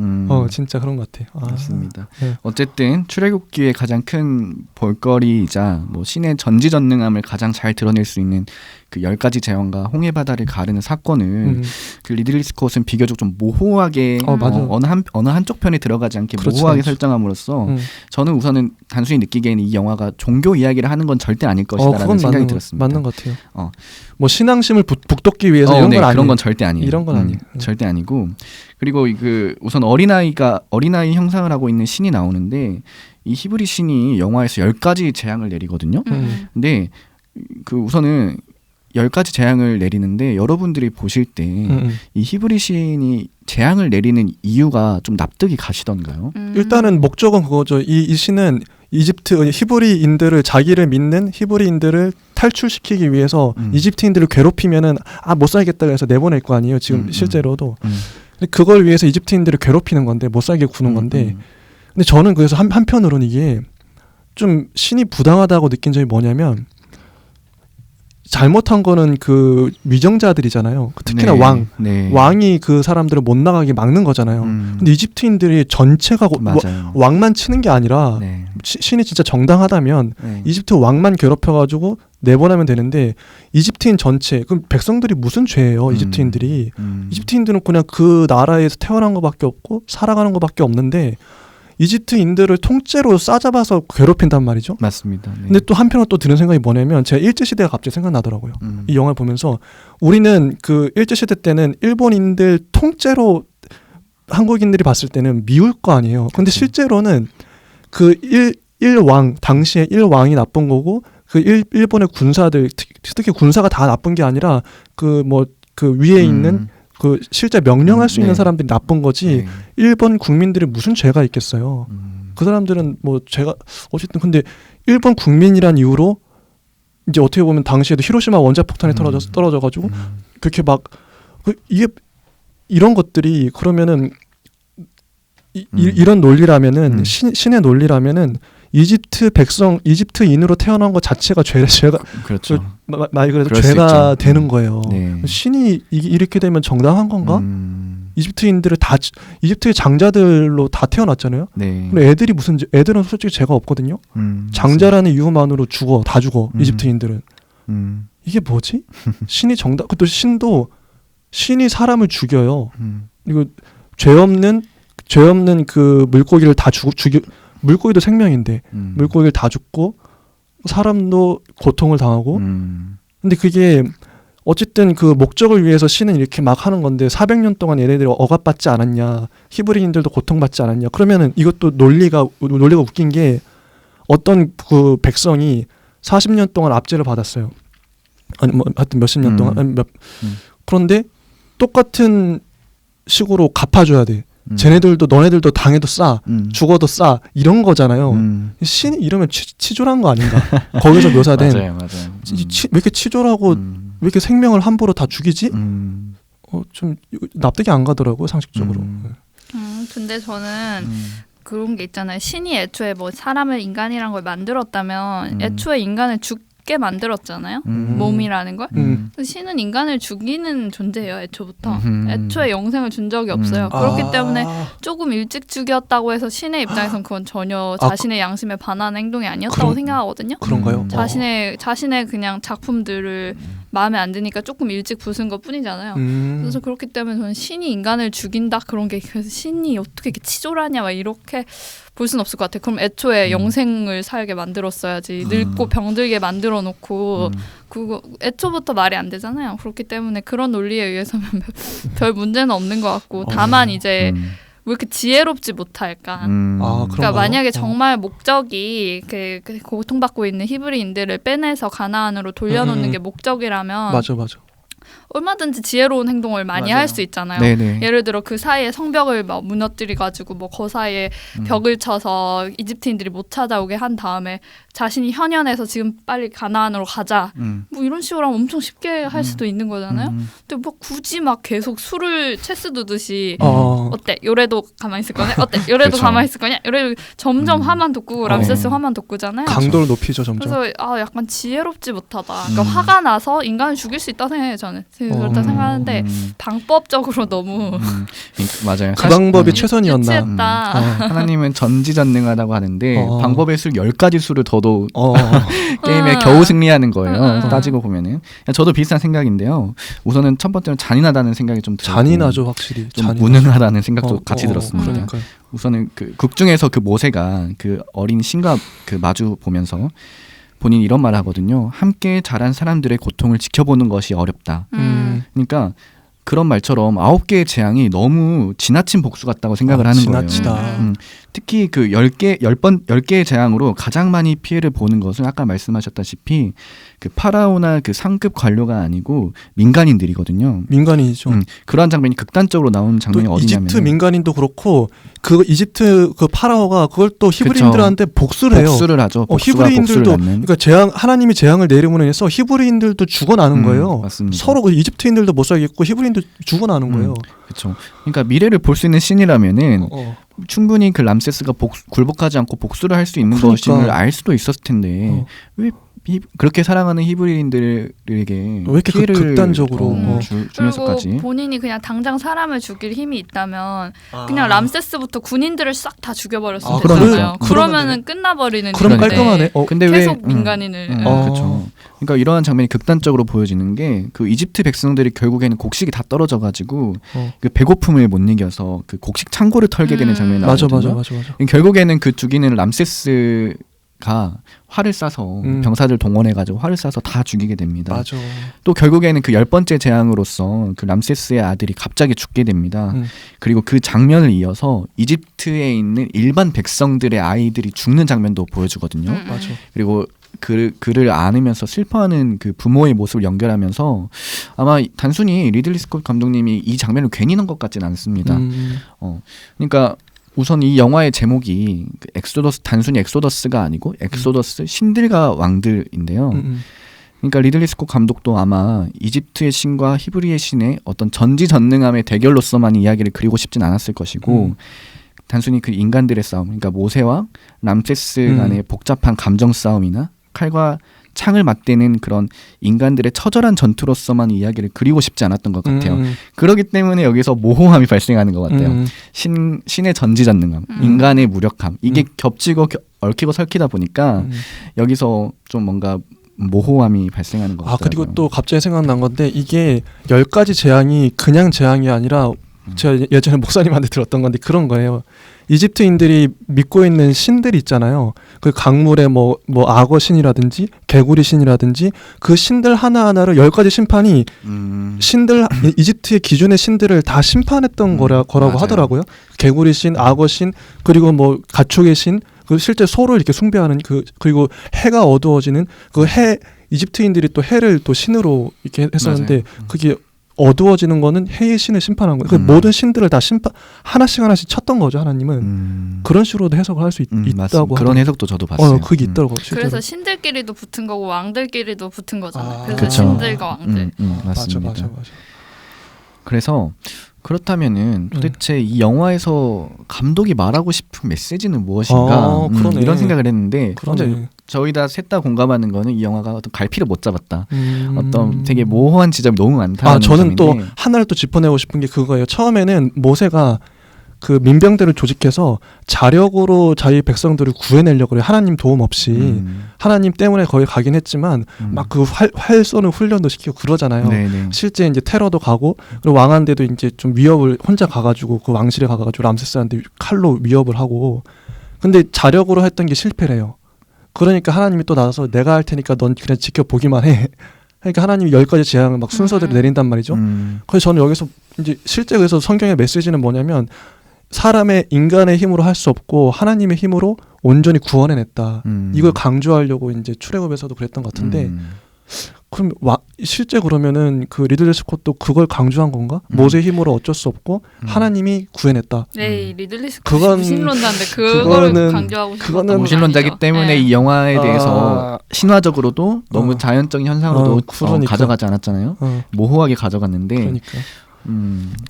진짜 그런 것 같아. 맞습니다. 네. 어쨌든 출애굽기의 가장 큰 볼거리이자 뭐 신의 전지전능함을 가장 잘 드러낼 수 있는 그 10가지 재앙과 홍해 바다를 가르는 사건을 그 리들리 스콧은 비교적 좀 모호하게 어느 한쪽 편에 들어가지 않게 모호하게 설정함으로써 저는 우선은 단순히 느끼기에는 이 영화가 종교 이야기를 하는 건 절대 아닐 것이다라는 생각이 들었습니다. 맞는 것 같아요. 뭐 신앙심을 북돋기 위해서 이런 건 아니에요. 그런 건 절대 아니에요. 이런 건 아니에요. 절대 아니고 그리고 그 우선 어린아이 형상을 하고 있는 신이 나오는데 이 히브리 신이 영화에서 10가지 재앙을 내리거든요. 근데 그 우선은 10가지 재앙을 내리는데 여러분들이 보실 때 이 히브리 신이 재앙을 내리는 이유가 좀 납득이 가시던가요? 일단은 목적은 그거죠. 이 신은 이집트 히브리인들을 자기를 믿는 히브리인들을 탈출시키기 위해서 이집트인들을 괴롭히면은 못 살겠다 그래서 내보낼 거 아니에요. 지금 실제로도. 근데 그걸 위해서 이집트인들을 괴롭히는 건데 못 살게 구는 건데. 근데 저는 그래서 한편으로는 이게 좀 신이 부당하다고 느낀 점이 뭐냐면 잘못한 거는 그 위정자들이잖아요. 특히나 왕이 그 사람들을 못 나가게 막는 거잖아요. 근데 이집트인들이 전체가 왕만 치는 게 아니라 신이 진짜 정당하다면 이집트 왕만 괴롭혀가지고 내보내면 되는데 이집트인 전체 그럼 백성들이 무슨 죄예요? 이집트인들이 이집트인들은 그냥 그 나라에서 태어난 것밖에 없고 살아가는 것밖에 없는데 이집트인들을 통째로 싸잡아서 괴롭힌단 말이죠. 맞습니다. 네. 근데 또 한편으로 또 드는 생각이 뭐냐면 제가 일제시대가 갑자기 생각나더라고요. 이 영화를 보면서 우리는 그 일제시대 때는 일본인들 통째로 한국인들이 봤을 때는 미울 거 아니에요. 근데 실제로는 그 일왕 당시에 일왕이 나쁜 거고 그 일본의 군사들 특히 군사가 다 나쁜 게 아니라 그 위에 있는 그 실제 명령할 수 있는 사람들이 나쁜 거지 일본 국민들이 무슨 죄가 있겠어요. 그 사람들은 뭐 죄가 어쨌든 근데 일본 국민이란 이유로 이제 어떻게 보면 당시에도 히로시마 원자폭탄이 떨어져가지고 그렇게 막 이게 이런 것들이 그러면은 이런 논리라면은 신의 논리라면은 이집트 백성 이집트인으로 태어난 것 자체가 죄가 그렇죠. 말 그래서 죄가 되는 거예요. 신이 이렇게 되면 정당한 건가? 이집트인들을 다 이집트의 장자들로 다 태어났잖아요. 근데 애들은 솔직히 죄가 없거든요. 장자라는 이유만으로 다 죽어 이집트인들은. 이게 뭐지? 신이 또 신이 사람을 죽여요. 그리고 죄 없는 그 물고기를 다 물고기도 생명인데 물고기를 다 죽고 사람도 고통을 당하고 근데 그게 어쨌든 그 목적을 위해서 신은 이렇게 막 하는 건데 400년 동안 얘네들이 억압받지 않았냐 히브리인들도 고통받지 않았냐 그러면은 이것도 논리가 웃긴 게 어떤 그 백성이 40년 동안 압제를 받았어요. 아니 뭐 하여튼 몇십 년 동안 그런데 똑같은 식으로 갚아줘야 돼. 쟤네들도 너네들도 당해도 싸 죽어도 싸 이런 거잖아요. 신이 이러면 치졸한 거 아닌가? 거기서 묘사된 맞아요. 왜 이렇게 치졸하고 왜 이렇게 생명을 함부로 다 죽이지? 좀 납득이 안 가더라고요 상식적으로. 근데 저는 그런 게 있잖아요. 신이 애초에 뭐 사람을 인간이란 걸 만들었다면 애초에 인간을 죽게 만들었잖아요. 몸이라는 걸. 신은 인간을 죽이는 존재예요. 애초부터. 애초에 영생을 준 적이 없어요. 그렇기 때문에 조금 일찍 죽였다고 해서 신의 입장에선 그건 전혀 자신의 양심에 반하는 행동이 아니었다고 생각하거든요. 그런가요? 자신의 그냥 작품들을 마음에 안 드니까 조금 일찍 부순 것 뿐이잖아요. 그래서 그렇기 때문에 저는 신이 인간을 죽인다 그런 게 그래서 신이 어떻게 이렇게 치졸하냐 막 이렇게 볼 수는 없을 것 같아요. 그럼 애초에 영생을 살게 만들었어야지. 늙고 병들게 만들어 놓고 그거 애초부터 말이 안 되잖아요. 그렇기 때문에 그런 논리에 의해서는 별 문제는 없는 것 같고 다만 이제 왜 이렇게 지혜롭지 못할까? 그러니까 만약에 정말 목적이 그 고통받고 있는 히브리인들을 빼내서 가나안으로 돌려놓는 게 목적이라면 맞아. 얼마든지 지혜로운 행동을 많이 할 수 있잖아요. 네네. 예를 들어 그 사이에 성벽을 막 무너뜨리 가지고 뭐 그 사이에 벽을 쳐서 이집트인들이 못 찾아오게 한 다음에 자신이 현현해서 지금 빨리 가나안으로 가자. 뭐 이런 식으로 하면 엄청 쉽게 할 수도 있는 거잖아요. 근데 뭐 굳이 막 계속 술을 체스 두듯이 어때? 요래도 가만히 있을 거냐? 어때? 요래도 그렇죠. 가만히 있을 거냐? 요래도 점점 화만 돋구고 람세스 화만 돋구잖아요. 강도를 높이죠 점점. 그래서 약간 지혜롭지 못하다. 그러니까 화가 나서 인간을 죽일 수 있다 생각해요 저는. 그렇다 생각하는데 방법적으로 너무 맞아요. 그 방법이 최선이었나. 하나님은 전지전능하다고 하는데 방법의 수 10가지 수를 더도 게임에 겨우 승리하는 거예요. 따지고 보면은. 저도 비슷한 생각인데요. 우선은 첫 번째는 잔인하다는 생각이 좀 들고 잔인하죠 확실히. 좀 무능하다는 생각도 같이 들었습니다. 그러니까요. 우선은 그 극 중에서 그 모세가 그 어린 신과 그 마주 보면서 본인이 이런 말을 하거든요. 함께 자란 사람들의 고통을 지켜보는 것이 어렵다. 그러니까 그런 말처럼 9개의 재앙이 너무 지나친 복수 같다고 생각을 하는 지나치다. 거예요. 특히 그 10개의 재앙으로 가장 많이 피해를 보는 것은 아까 말씀하셨다시피 그 파라오나 그 상급 관료가 아니고 민간인들이거든요. 민간인이죠. 그러한 장면이 극단적으로 나온 장면이 어디냐면 이집트 민간인도 그렇고 그 이집트 그 파라오가 그걸 또 히브리인들한테 복수를 해요. 복수를 하죠. 히브리인들도 그러니까 하나님이 재앙을 내림으로 인해서 히브리인들도 죽어나는 거예요. 맞습니다. 서로 이집트인들도 못 살겠고 히브리인도 죽어나는 거예요. 그렇죠. 그러니까 미래를 볼 수 있는 신이라면은 충분히 그 람세스가 굴복하지 않고 복수를 할 수 있는 것임을 알 수도 있었을 텐데 왜 그렇게 사랑하는 히브리인들에게 왜 이렇게 피해를 극단적으로 주면서까지. 그리고 본인이 그냥 당장 사람을 죽일 힘이 있다면 그냥 람세스부터 군인들을 싹 다 죽여버렸으면 됐잖아요. 그러면은 끝나버리는. 그럼 깔끔하네. 근데 계속 민간인을. 그렇죠. 그러니까 이러한 장면이 극단적으로 보여지는 게 그 이집트 백성들이 결국에는 곡식이 다 떨어져가지고 그 배고픔을 못 이겨서 그 곡식 창고를 털게 되는 장면이 나오거든요. 맞아. 결국에는 그 죽이는 람세스가 활을 쏴서 병사들 동원해가지고 활을 쏴서 다 죽이게 됩니다. 맞아. 또 결국에는 그 10번째 재앙으로서 그 람세스의 아들이 갑자기 죽게 됩니다. 그리고 그 장면을 이어서 이집트에 있는 일반 백성들의 아이들이 죽는 장면도 보여주거든요. 맞아. 그리고 그를 안으면서 슬퍼하는 그 부모의 모습을 연결하면서 아마 단순히 리들리 스콧 감독님이 이 장면을 괜히 넣은 것 같지는 않습니다. 그러니까 우선 이 영화의 제목이 엑소더스, 단순히 엑소더스가 아니고 엑소더스 신들과 왕들인데요. 그러니까 리들리 스콧 감독도 아마 이집트의 신과 히브리의 신의 어떤 전지전능함의 대결로서만 이야기를 그리고 싶진 않았을 것이고 단순히 그 인간들의 싸움, 그러니까 모세와 람세스 간의 복잡한 감정 싸움이나 칼과 창을 맞대는 그런 인간들의 처절한 전투로서만 이야기를 그리고 싶지 않았던 것 같아요. 그렇기 때문에 여기서 모호함이 발생하는 것 같아요. 신의 전지전능함, 인간의 무력함, 이게 겹치고 얽히고 설키다 보니까 여기서 좀 뭔가 모호함이 발생하는 것 같아요. 그리고 또 갑자기 생각난 건데 이게 10가지 재앙이 그냥 재앙이 아니라 제가 예전에 목사님한테 들었던 건데 그런 거예요. 이집트인들이 믿고 있는 신들 있잖아요. 그 강물의 뭐 악어 신이라든지 개구리 신이라든지 그 신들 하나하나를 10가지 심판이 신들 이집트의 기존의 신들을 다 심판했던 거라고 맞아요. 하더라고요. 개구리 신, 악어 신, 그리고 뭐 가축의 신, 그 실제 소를 이렇게 숭배하는 그리고 해가 어두워지는 그 해 이집트인들이 또 해를 또 신으로 이렇게 했었는데 맞아요. 그게 어두워지는 거는 해의 신을 심판한 거예요. 모든 신들을 다 하나씩 쳤던 거죠. 하나님은 그런 식으로도 해석을 할 수 있다고 그런 해석도 저도 봤어요. 그게 있더라고요. 그래서 신들끼리도 붙은 거고 왕들끼리도 붙은 거잖아요. 그래서 그쵸. 신들과 왕들. 맞습니다. 맞아. 그래서 그렇다면은 도대체 이 영화에서 감독이 말하고 싶은 메시지는 무엇인가 이런 생각을 했는데 저희 다 셋 다 공감하는 거는 이 영화가 어떤 갈피를 못 잡았다. 어떤 되게 모호한 지점이 너무 많다. 저는 또 하나를 또 짚어내고 싶은 게 그거예요. 처음에는 모세가 그 민병대를 조직해서 자력으로 자기 백성들을 구해내려고 해요. 하나님 도움 없이. 하나님 때문에 거기 가긴 했지만 막 그 활 쏘는 훈련도 시키고 그러잖아요. 네네. 실제 이제 테러도 가고 그리고 왕한테도 이제 좀 위협을 혼자 가가지고 그 왕실에 가가지고 람세스한테 칼로 위협을 하고 근데 자력으로 했던 게 실패래요. 그러니까 하나님이 또 나서서 내가 할 테니까 넌 그냥 지켜보기만 해. 그러니까 하나님이 10가지 재앙을 막 순서대로 내린단 말이죠. 그래서 저는 여기서 이제 실제 그래서 성경의 메시지는 뭐냐면 사람의 인간의 힘으로 할 수 없고 하나님의 힘으로 온전히 구원해냈다. 이걸 강조하려고 이제 출애굽에서도 그랬던 것 같은데 그럼 실제 그러면은 그 리들리 스콧도 그걸 강조한 건가? 모세의 힘으로 어쩔 수 없고 하나님이 구해냈다. 네, 리들리 스콧 무신론자인데 그거를 강조하고 싶은 그거는 무신론자이기 때문에 네. 이 영화에 대해서 신화적으로도 너무 자연적인 현상으로도 가져가지 않았잖아요. 모호하게 가져갔는데 그러니까.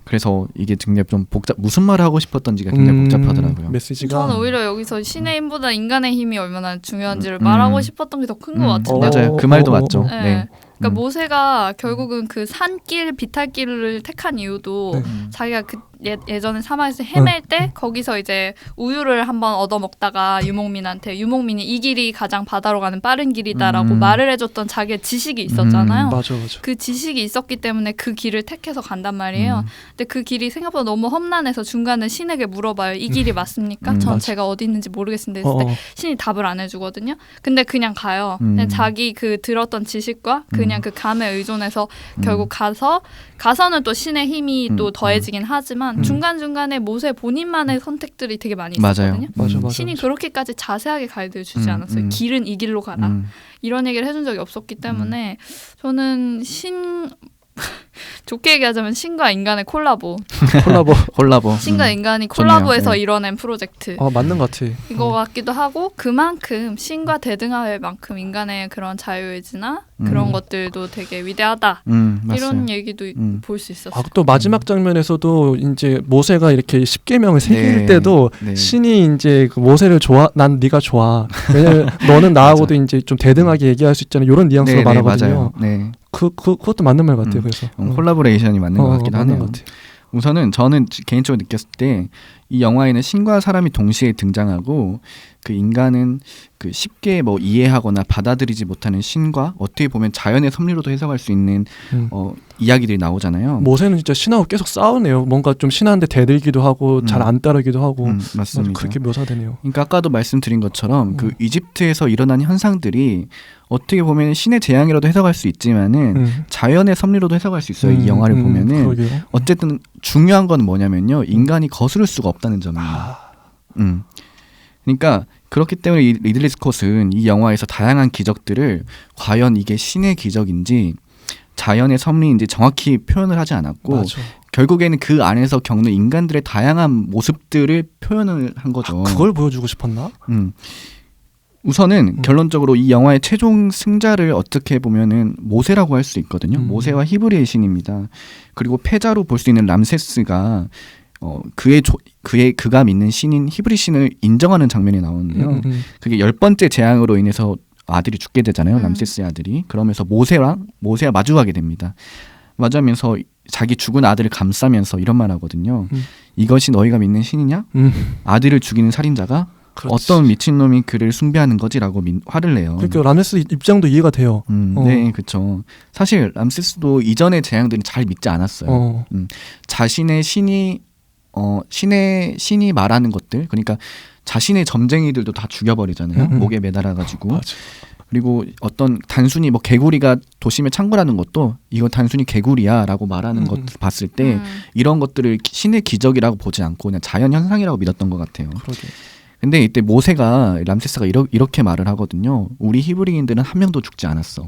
그래서 이게 굉장히 좀 무슨 말을 하고 싶었던지가 굉장히 복잡하더라고요. 메시지가 저는 오히려 여기서 신의 힘보다 인간의 힘이 얼마나 중요한지를 말하고 싶었던 게 더 큰 것 같은데. 맞아요. 그 말도 맞죠. 네. 네. 그러니까 모세가 결국은 그 산길 비탈길을 택한 이유도 자기가 그 예전에 사막에서 헤맬 때 거기서 이제 우유를 한번 얻어 먹다가 유목민한테 유목민이 이 길이 가장 바다로 가는 빠른 길이다라고 말을 해줬던 자기의 지식이 있었잖아요. 맞아. 그 지식이 있었기 때문에 그 길을 택해서 간단 말이에요. 근데 그 길이 생각보다 너무 험난해서 중간에 신에게 물어봐요. 이 길이 맞습니까? 전 제가 어디 있는지 모르겠습니다. 했을 때 신이 답을 안 해주거든요. 근데 그냥 가요. 그냥 자기 그 들었던 지식과 그냥 그 감에 의존해서 결국 가서는 또 신의 힘이 또 더해지긴 하지만 중간중간에 모세 본인만의 선택들이 되게 많이 있었거든요. 맞아. 신이 그렇게까지 자세하게 가이드를 주지 않았어요. 길은 이 길로 가라. 이런 얘기를 해준 적이 없었기 때문에 저는 좋게 얘기하자면 신과 인간의 콜라보. 신과 인간이 콜라보해서 네. 이뤄낸 프로젝트. 맞는 것 같아. 이거 같기도 하고 그만큼 신과 대등할 만큼 인간의 그런 자유의지나 그런 것들도 되게 위대하다. 이런 얘기도 볼 수 있었어요. 또 마지막 장면에서도 이제 모세가 이렇게 10계명을 새길 때도 신이 이제 그 모세를 난 네가 좋아. 왜냐면 너는 나하고도 이제 좀 대등하게 얘기할 수 있잖아. 이런 뉘앙스로 말하거든요. 네. 그것도 맞는 말 같아요. 그래서 콜라보레이션이 맞는 것 같기도 하네요. 것 같아요. 우선은 저는 개인적으로 느꼈을 때 이 영화에는 신과 사람이 동시에 등장하고 그 인간은 그 쉽게 뭐 이해하거나 받아들이지 못하는 신과 어떻게 보면 자연의 섭리로도 해석할 수 있는 이야기들이 나오잖아요. 모세는 진짜 신하고 계속 싸우네요. 뭔가 좀 신한테 대들기도 하고 잘 안 따르기도 하고 맞습니다. 그렇게 묘사되네요. 그러니까 아까도 말씀드린 것처럼 그 이집트에서 일어난 현상들이 어떻게 보면 신의 재앙이라도 해석할 수 있지만은 자연의 섭리로도 해석할 수 있어요. 이 영화를 보면은 그러게요. 어쨌든 중요한 건 뭐냐면요, 인간이 거스를 수가 없다는 점이에요. 그러니까 그렇기 때문에 이 리들리 스콧은 이 영화에서 다양한 기적들을 과연 이게 신의 기적인지 자연의 섭리인지 정확히 표현을 하지 않았고 맞아. 결국에는 그 안에서 겪는 인간들의 다양한 모습들을 표현을 한 거죠. 그걸 보여주고 싶었나? 우선은 결론적으로 이 영화의 최종 승자를 어떻게 보면은 모세라고 할 수 있거든요. 모세와 히브리의 신입니다. 그리고 패자로 볼 수 있는 람세스가 그가 믿는 신인 히브리 신을 인정하는 장면이 나오는데요. 그게 10번째 재앙으로 인해서 아들이 죽게 되잖아요. 람세스의 아들이. 그러면서 모세와 마주하게 됩니다. 마주하면서 자기 죽은 아들을 감싸면서 이런 말 하거든요. 이것이 너희가 믿는 신이냐? 아들을 죽이는 살인자가 그렇지. 어떤 미친놈이 그를 숭배하는 거지라고 화를 내요. 그러니까 람세스 입장도 이해가 돼요. 네, 그렇죠. 사실 람세스도 이전의 재앙들은 잘 믿지 않았어요. 자신의 신이 말하는 것들, 그러니까 자신의 점쟁이들도 다 죽여버리잖아요. 목에 매달아가지고. 맞아. 그리고 어떤 단순히 뭐 개구리가 도심에 창궐하는 것도 이거 단순히 개구리야라고 말하는 것 봤을 때 이런 것들을 신의 기적이라고 보지 않고 그냥 자연 현상이라고 믿었던 것 같아요. 그러게. 근데 이때 람세스가 이렇게 말을 하거든요. 우리 히브리인들은 한 명도 죽지 않았어.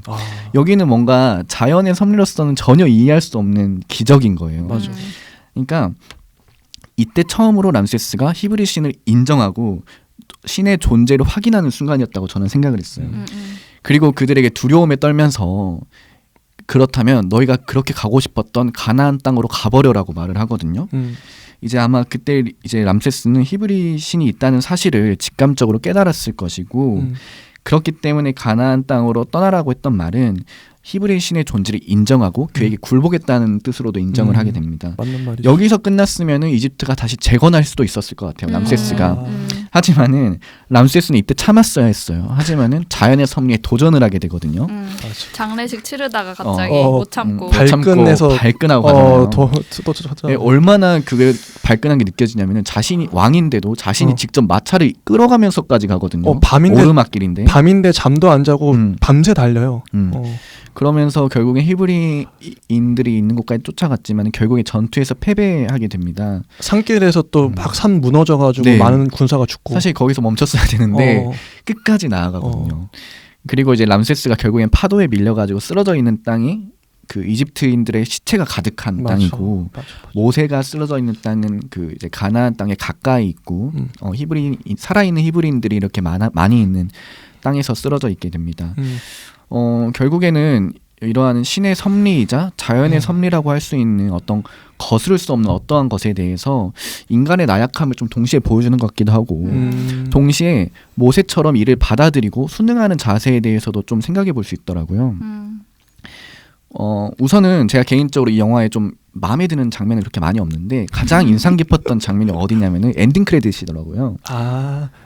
여기는 뭔가 자연의 섭리로서는 전혀 이해할 수 없는 기적인 거예요. 맞아. 그러니까 이때 처음으로 람세스가 히브리 신을 인정하고 신의 존재를 확인하는 순간이었다고 저는 생각을 했어요. 그리고 그들에게 두려움에 떨면서 그렇다면 너희가 그렇게 가고 싶었던 가나안 땅으로 가버려라고 말을 하거든요. 이제 아마 그때 이제 람세스는 히브리 신이 있다는 사실을 직감적으로 깨달았을 것이고 그렇기 때문에 가나안 땅으로 떠나라고 했던 말은 히브리 신의 존재를 인정하고 그에게 굴복했다는 뜻으로도 인정을 하게 됩니다. 맞는 말이죠. 여기서 끝났으면은 이집트가 다시 재건할 수도 있었을 것 같아요. 람세스가. 하지만은 람세스는 이때 참았어야 했어요. 하지만은 자연의 섭리에 도전을 하게 되거든요. 장례식 치르다가 갑자기 못 참고 발끈해서 발끈하고 가잖아요. 네, 얼마나 그게 발끈한 게 느껴지냐면은 자신이 왕인데도 자신이 직접 마차를 끌어가면서까지 가거든요. 오르막길인데 밤인데 잠도 안 자고 밤새 달려요. 그러면서 결국엔 히브리인들이 있는 곳까지 쫓아갔지만 결국에 전투에서 패배하게 됩니다. 산길에서 또 막 산 무너져가지고 네. 많은 군사가 죽고. 사실 거기서 멈췄어야 되는데 끝까지 나아가거든요. 그리고 이제 람세스가 결국엔 파도에 밀려가지고 쓰러져 있는 땅이 그 이집트인들의 시체가 가득한 땅이고 모세가 쓰러져 있는 땅은 그 이제 가나안 땅에 가까이 있고 히브리 살아있는 히브리인들이 이렇게 많이 있는 땅에서 쓰러져 있게 됩니다. 결국에는 이러한 신의 섭리이자 자연의 섭리라고 할 수 있는 어떤 거스를 수 없는 어떠한 것에 대해서 인간의 나약함을 좀 동시에 보여주는 것 같기도 하고 동시에 모세처럼 이를 받아들이고 순응하는 자세에 대해서도 좀 생각해 볼 수 있더라고요. 우선은 제가 개인적으로 이 영화에 좀 마음에 드는 장면은 그렇게 많이 없는데 가장 인상 깊었던 장면이 어디냐면은 엔딩 크레딧이더라고요.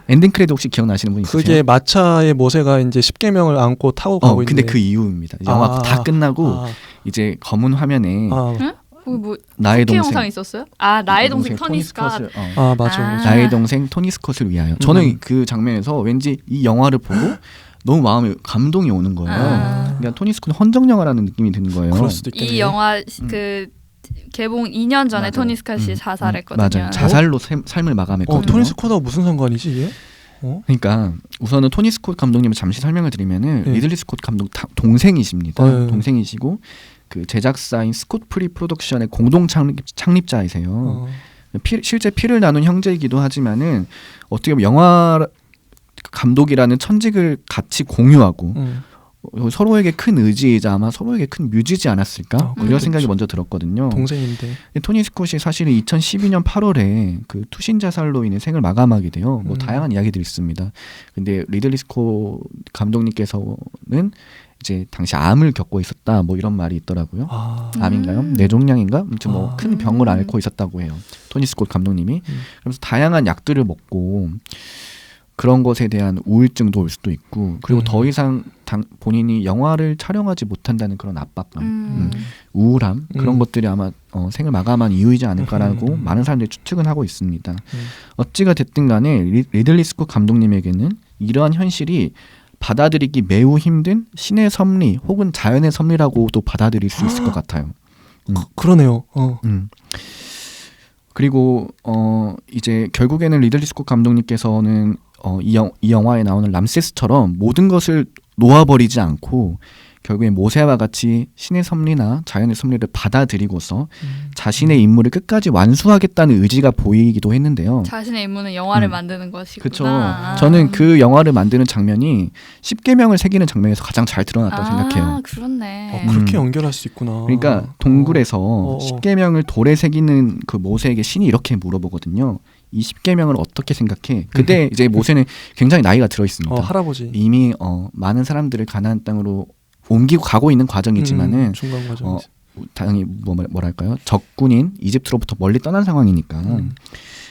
엔딩 크레딧 혹시 기억나시는 분 있으세요? 그게 마차에 모세가 이제 10계명을 안고 타고 가고 있는데. 근데 그 이유입니다. 영화 다 끝나고 이제 검은 화면에 뭐 나의 동생 영상 있었어요? 나의 동생 토니 스콧. 맞아. 나의 동생 토니 스콧을 위하여. 저는 그 장면에서 왠지 이 영화를 보고 너무 마음에 감동이 오는 거예요. 그러니까 토니 스콧 헌정 영화라는 느낌이 드는 거예요. 그럴 수도 있겠네요. 이 영화 그 개봉 2년 전에 토니 스콧이 자살했거든요. 맞아요. 자살로 삶을 마감했거든요. 토니 스콧하고 무슨 상관이지 이게? 그러니까 우선은 토니 스콧 감독님을 잠시 설명을 드리면은 리들리 스콧 감독 동생이십니다. 동생이시고 그 제작사인 스콧 프리 프로덕션의 공동 창립자이세요. 실제 피를 나눈 형제이기도 하지만은 어떻게 보면 영화 감독이라는 천직을 같이 공유하고 서로에게 큰 의지이자 아마 서로에게 큰 뮤지지 않았을까? 이런 생각이 먼저 들었거든요. 동생인데. 토니 스콧이 사실은 2012년 8월에 그 투신 자살로 인해 생을 마감하게 돼요. 뭐 다양한 이야기들이 있습니다. 근데 리들리 스콧 감독님께서는 이제 당시 암을 겪고 있었다. 뭐 이런 말이 있더라고요. 암인가요? 뇌종양인가? 아무튼 뭐 큰 병을 앓고 있었다고 해요. 토니 스콧 감독님이. 그래서 다양한 약들을 먹고 그런 것에 대한 우울증도 올 수도 있고 그리고 더 이상 본인이 영화를 촬영하지 못한다는 그런 압박감, 우울함 그런 것들이 아마 생을 마감한 이유이지 않을까라고 많은 사람들이 추측은 하고 있습니다. 어찌가 됐든 간에 리들리 스콧 감독님에게는 이러한 현실이 받아들이기 매우 힘든 신의 섭리 혹은 자연의 섭리라고도 받아들일 수 있을 것 같아요. 그러네요. 그리고 이제 결국에는 리들리 스콧 감독님께서는 이 영화에 나오는 람세스처럼 모든 것을 놓아버리지 않고 결국에 모세와 같이 신의 섭리나 자연의 섭리를 받아들이고서 자신의 임무를 끝까지 완수하겠다는 의지가 보이기도 했는데요. 자신의 임무는 영화를 만드는 것이구나. 그렇죠. 저는 그 영화를 만드는 장면이 10계명을 새기는 장면에서 가장 잘 드러났다고 생각해요. 그렇네. 그렇게 연결할 수 있구나. 그러니까 동굴에서 10계명을 돌에 새기는 그 모세에게 신이 이렇게 물어보거든요. 이 10계명을 어떻게 생각해? 그때 이제 모세는 굉장히 나이가 들어 있습니다. 할아버지. 이미 많은 사람들을 가나안 땅으로 옮기고 가고 있는 과정이지만은 중간 과정. 당연히 뭐랄까요? 적군인 이집트로부터 멀리 떠난 상황이니까.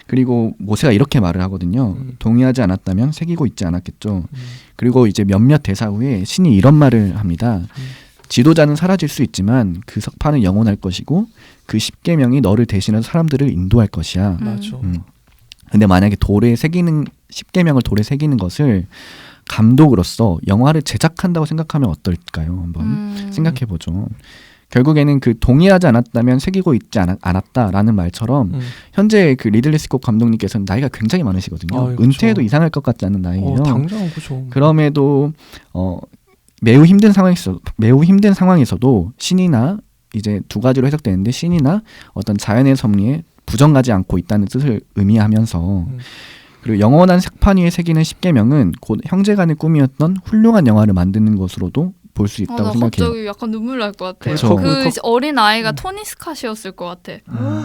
그리고 모세가 이렇게 말을 하거든요. 동의하지 않았다면 새기고 있지 않았겠죠. 그리고 이제 몇몇 대사 후에 신이 이런 말을 합니다. 지도자는 사라질 수 있지만 그 석판은 영원할 것이고 그 10계명이 너를 대신해서 사람들을 인도할 것이야. 맞아. 근데 만약에 돌에 새기는 10계명을 돌에 새기는 것을 감독으로서 영화를 제작한다고 생각하면 어떨까요? 한번 생각해 보죠. 결국에는 그 동의하지 않았다면 새기고 있지 않았다라는 말처럼 현재 그 리들리 스콧 감독님께서는 나이가 굉장히 많으시거든요. 은퇴해도 이상할 것 같지 않은 나이예요. 당장 그죠. 그럼에도 매우 힘든 상황에서도 신이나 이제 두 가지로 해석되는데 신이나 어떤 자연의 섭리에 부정하지 않고 있다는 뜻을 의미하면서 그리고 영원한 색판 위에 새기는 10계명은 곧 형제간의 꿈이었던 훌륭한 영화를 만드는 것으로도 볼 수 있다고 생각해요. 갑자기 약간 눈물 날 것 같아요. 그쵸. 그 어린 아이가 토니 스캇이었을 것 같아.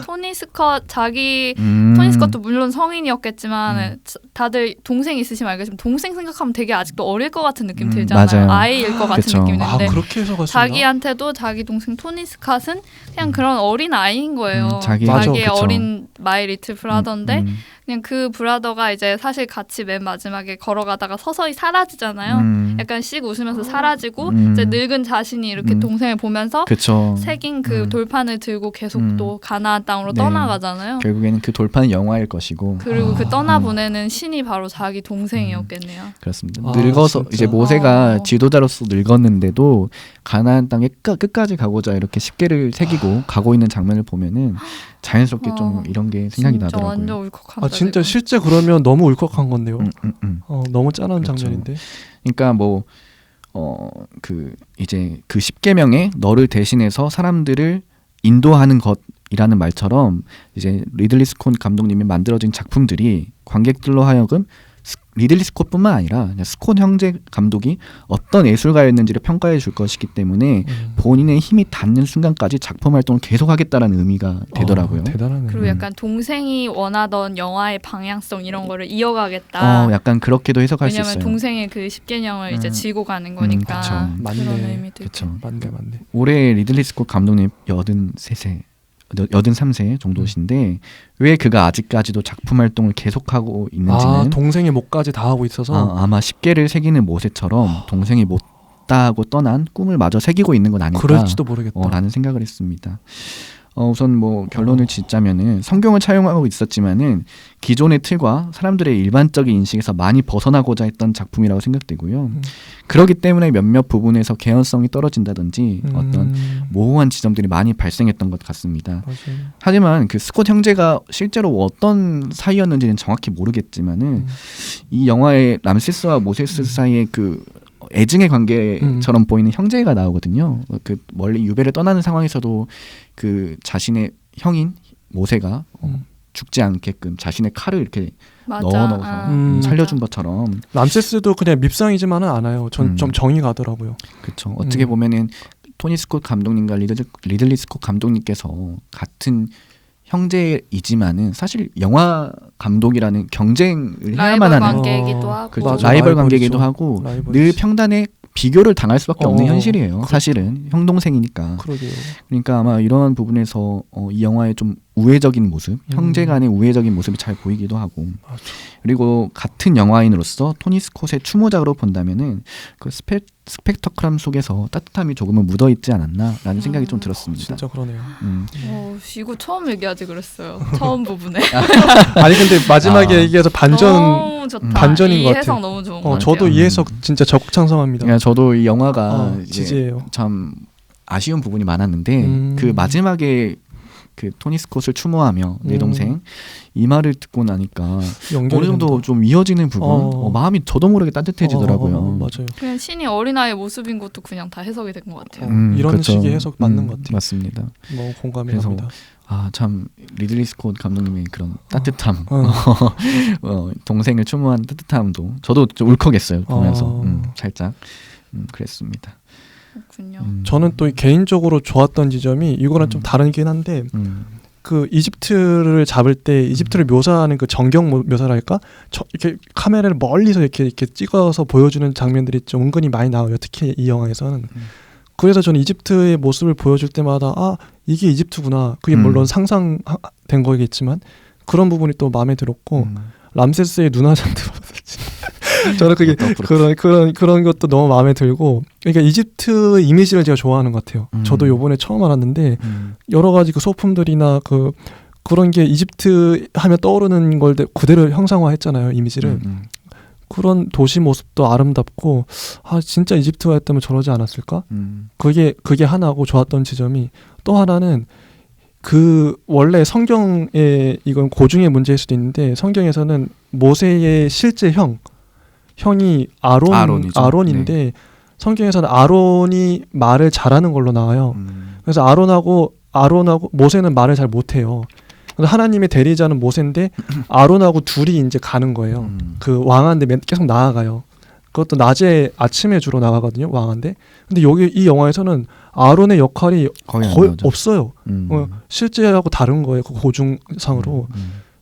토니 스캇 토니 스캇도 물론 성인이었겠지만 다들 동생 있으시면 알겠지만 동생 생각하면 되게 아직도 어릴 것 같은 느낌 들잖아요. 맞아요. 아이일 것 같은 느낌이 드는데 그렇게 해서 자기한테도 자기 동생 토니 스캇은 그냥 그런 어린 아이인 거예요. 자기의 어린 마이 리틀 브라더인데 그냥 그 브라더가 이제 사실 같이 맨 마지막에 걸어가다가 서서히 사라지잖아요. 약간 씩 웃으면서 사라지고 이제 늙은 자신이 이렇게 동생을 보면서 새긴 그 돌판을 들고 계속 또 가나안 땅으로 떠나가잖아요. 결국에는 그 돌판은 영화일 것이고 그리고 그 떠나보내는 신이 바로 자기 동생이었겠네요. 그렇습니다. 늙어서 진짜? 이제 모세가 지도자로서 늙었는데도 가나안 땅에 끝까지 가고자 이렇게 십계를 새기고 가고 있는 장면을 보면은 자연스럽게 좀 이런 게 생각이 나더라고요. 완전 울컥한다. 진짜 지금. 실제 그러면 너무 울컥한 건데요. 너무 짠한 장면인데. 그러니까 이제 그 10계명에 너를 대신해서 사람들을 인도하는 것이라는 말처럼 이제 리들리 스콧 감독님이 만들어진 작품들이 관객들로 하여금 리들리 스콧뿐만 아니라 그냥 스콧 형제 감독이 어떤 예술가였는지를 평가해 줄 것이기 때문에 본인의 힘이 닿는 순간까지 작품 활동을 계속하겠다라는 의미가 되더라고요. 대단하네. 그리고 약간 동생이 원하던 영화의 방향성 이런 거를 이어가겠다. 약간 그렇게도 해석할 수 있어요. 왜냐면 동생의 그 10계명을 이제 지고 가는 거니까. 그런 의미도 있죠. 맞네. 올해 리들리 스콧 감독님 83세 정도신데 왜 그가 아직까지도 작품 활동을 계속하고 있는지는 동생의 목까지 다 하고 있어서 아마 10계를 새기는 모세처럼 동생이 못 따고 떠난 꿈을 마저 새기고 있는 건 아닐까 그럴지도 모르겠다 라는 생각을 했습니다. 우선 결론을 짓자면은 성경을 차용하고 있었지만은 기존의 틀과 사람들의 일반적인 인식에서 많이 벗어나고자 했던 작품이라고 생각되고요. 그렇기 때문에 몇몇 부분에서 개연성이 떨어진다든지 어떤 모호한 지점들이 많이 발생했던 것 같습니다. 맞아요. 하지만 그 스콧 형제가 실제로 어떤 사이였는지는 정확히 모르겠지만은 이 영화의 람세스와 모세스 사이의 그 애증의 관계처럼 보이는 형제가 나오거든요. 그 멀리 유배를 떠나는 상황에서도 그 자신의 형인 모세가 죽지 않게끔 자신의 칼을 이렇게 넣어서 살려준 것처럼. 람세스도 그냥 밉상이지만은 않아요. 좀 정이 가더라고요. 그렇죠. 어떻게 보면은 토니 스콧 감독님과 리들리 스콧 감독님께서 같은 형제이지만은 사실 영화 감독이라는 경쟁을 해야만 하는 관계이기도 하고 라이벌 관계이기도 하고 늘 평단에 비교를 당할 수밖에 없는 현실이에요. 사실은 형 동생이니까. 그러니까 아마 이런 부분에서 이 영화의 좀 우애적인 모습, 형제 간의 우애적인 모습이 잘 보이기도 하고. 그리고 같은 영화인으로서 토니 스콧의 추모작으로 본다면은 그 스펙터클함 속에서 따뜻함이 조금은 묻어 있지 않았나라는 생각이 좀 들었습니다. 진짜 그러네요. 이거 처음 얘기하지 그랬어요. 처음 부분에. 아니 근데 마지막에 얘기해서 너무 좋다. 반전인 것 같아요. 이 해석 너무 좋은 것 같아요. 저도 이 해석 진짜 적극찬성합니다. 저도 이 영화가 지지해요. 참 아쉬운 부분이 많았는데 그 마지막에 그 토니 스콧을 추모하며 내 동생 이 말을 듣고 나니까 어느 정도 좀 이어지는 부분 마음이 저도 모르게 따뜻해지더라고요. 맞아요. 그냥 신이 어린아이의 모습인 것도 그냥 다 해석이 된 것 같아요. 이런 식의 해석 맞는 것 같아요. 맞습니다. 너무 공감이 갑니다. 참 리들리 스콧 감독님의 그런 따뜻함 동생을 추모한 따뜻함도 저도 좀 울컥했어요. 보면서 살짝 그랬습니다. 그렇군요. 저는 또 개인적으로 좋았던 지점이 이거랑 좀 다르긴 한데 그 이집트를 잡을 때 이집트를 묘사하는 그 전경 묘사랄까 이렇게 카메라를 멀리서 이렇게 찍어서 보여주는 장면들이 좀 은근히 많이 나와요. 특히 이 영화에서는. 그래서 저는 이집트의 모습을 보여줄 때마다 이게 이집트구나. 그게 물론 상상된 거겠지만 그런 부분이 또 마음에 들었고 람세스의 눈화장도 저는 그게 그런 것도 너무 마음에 들고, 그러니까 이집트 이미지를 제가 좋아하는 것 같아요. 저도 요번에 처음 알았는데 여러 가지 그 소품들이나 그런 게 이집트 하면 떠오르는 걸 그대로 형상화했잖아요, 이미지를. 그런 도시 모습도 아름답고 진짜 이집트였다면 저러지 않았을까? 그게 하나고 좋았던 지점이, 또 하나는 그 원래 성경에 이건 고증의 문제일 수도 있는데 성경에서는 모세의 실제 형이 아론인데 네. 성경에서는 아론이 말을 잘하는 걸로 나와요. 그래서 아론하고 모세는 말을 잘 못해요. 그래서 하나님의 대리자는 모세인데 아론하고 둘이 이제 가는 거예요. 그 왕한테 계속 나아가요. 그것도 낮에 아침에 주로 나가거든요. 왕한데. 근데 여기 이 영화에서는 아론의 역할이 거의 없어요. 실제하고 다른 거예요. 그 고중상으로.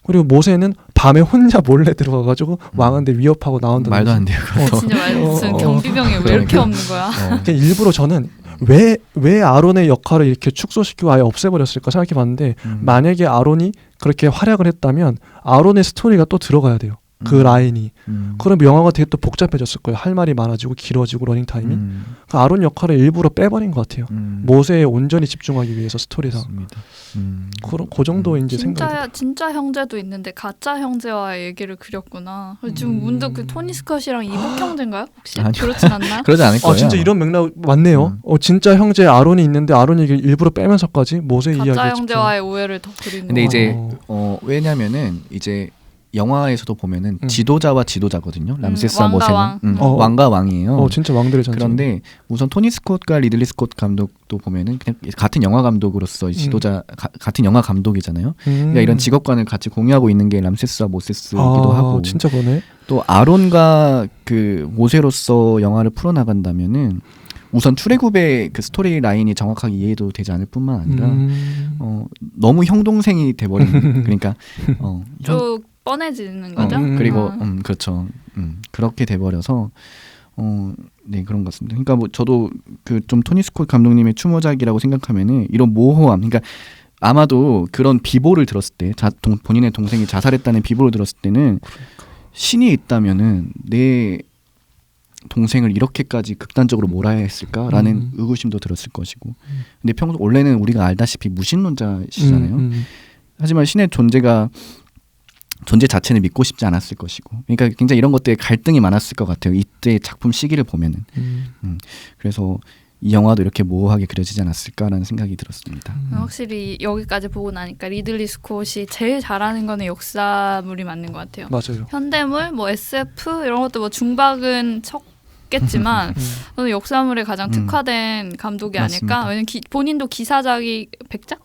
그리고 모세는 밤에 혼자 몰래 들어가가지고 왕한테 위협하고 나온다든지. 말도 안 돼요. 진짜 무슨 경비병이 왜 이렇게 없는 거야? 그러니까 일부러 저는 왜 아론의 역할을 이렇게 축소시키고 아예 없애버렸을까 생각해봤는데 만약에 아론이 그렇게 활약을 했다면 아론의 스토리가 또 들어가야 돼요. 그 라인이. 그럼 영화가 되게 또 복잡해졌을 거예요. 할 말이 많아지고 길어지고 러닝타임이. 그 아론 역할을 일부러 빼버린 것 같아요. 모세에 온전히 집중하기 위해서 스토리상. 그 정도 이제 생각이. 진짜 형제도 있는데 가짜 형제와의 얘기를 그렸구나. 지금 문득 그 토니 스컷이랑 이복 형제인가요? 혹시 그렇진 않나요? 그러지 않을 거예요. 진짜 이런 맥락 맞네요. 진짜 형제 아론이 있는데 아론 얘기를 일부러 빼면서까지 모세 이야기. 가짜 형제와의 오해를 더 그리는. 근데 이제 왜냐면은 이제 영화에서도 보면은 지도자와 지도자거든요. 람세스와 모세는 왕과 왕이에요. 진짜 왕들의 전쟁. 그런데 우선 토니 스콧과 리들리 스콧 감독도 보면은 그냥 같은 영화 감독으로서 지도자 같은 영화 감독이잖아요. 그러니까 이런 직업관을 같이 공유하고 있는 게 람세스와 모세스이기도 하고. 진짜 그러네. 또 아론과 그 모세로서 영화를 풀어나간다면은 우선 출애굽의 그 스토리 라인이 정확하게 이해도 되지 않을 뿐만 아니라 너무 형 동생이 돼버린 그러니까 좀 뻔해지는 거죠. 그리고 그렇죠. 그렇게 돼버려서 네 그런 것 같습니다. 그러니까 뭐 저도 그 좀 토니 스콧 감독님의 추모작이라고 생각하면은 이런 모호함, 그러니까 아마도 그런 비보를 들었을 때 본인의 동생이 자살했다는 비보를 들었을 때는 신이 있다면은 내 동생을 이렇게까지 극단적으로 몰아야 했을까라는 의구심도 들었을 것이고. 근데 원래는 우리가 알다시피 무신론자시잖아요. 하지만 신의 존재 자체는 믿고 싶지 않았을 것이고. 그러니까 굉장히 이런 것들에 갈등이 많았을 것 같아요. 이때 작품 시기를 보면은. 그래서 이 영화도 이렇게 모호하게 그려지지 않았을까라는 생각이 들었습니다. 확실히 여기까지 보고 나니까 리들리 스콧이 제일 잘하는 거는 역사물이 맞는 것 같아요. 맞아요. 현대물, 뭐 SF 이런 것도 뭐 중박은 겠지만 저는 역사물에 가장 특화된 감독이 맞습니다. 아닐까. 왜냐면 본인도 기사작이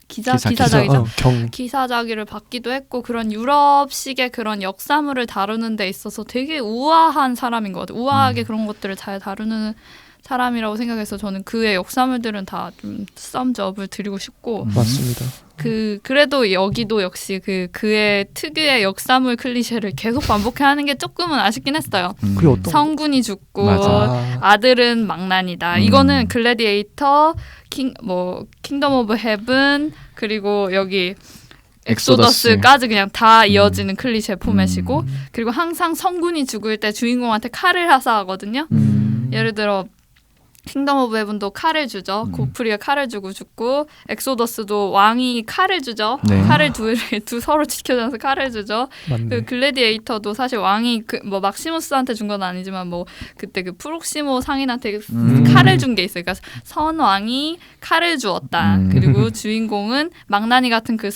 기사작이죠. 기사작이를 받기도 했고 그런 유럽식의 그런 역사물을 다루는 데 있어서 되게 우아한 사람인 것 같아요. 우아하게 그런 것들을 잘 다루는 사람이라고 생각해서 저는 그의 역사물들은 다 좀 썸즈업을 드리고 싶고. 맞습니다. 그래도 여기도 역시 그의 특유의 역사물 클리셰를 계속 반복해하는 게 조금은 아쉽긴 했어요. 성군이 죽고 아들은 망난이다. 이거는 글래디에이터, 킹덤 오브 헤븐 그리고 여기 엑소더스까지 그냥 다 이어지는 클리셰 포맷이고 그리고 항상 성군이 죽을 때 주인공한테 칼을 하사하거든요. 예를 들어 킹덤 오브 헤븐도 칼을 주죠. 고프리가 칼을 주고 죽고 엑소더스도 왕이 칼을 주죠. 네. 칼을 서로 지켜줘서 칼을 주죠. 그 글래디에이터도 사실 왕이 뭐 막시무스한테 준 건 아니지만 뭐 그때 그 프록시모 상인한테 칼을 준 게 있어요. 그러니까 선왕이 칼을 주었다. 그리고 주인공은 망나니 같은 그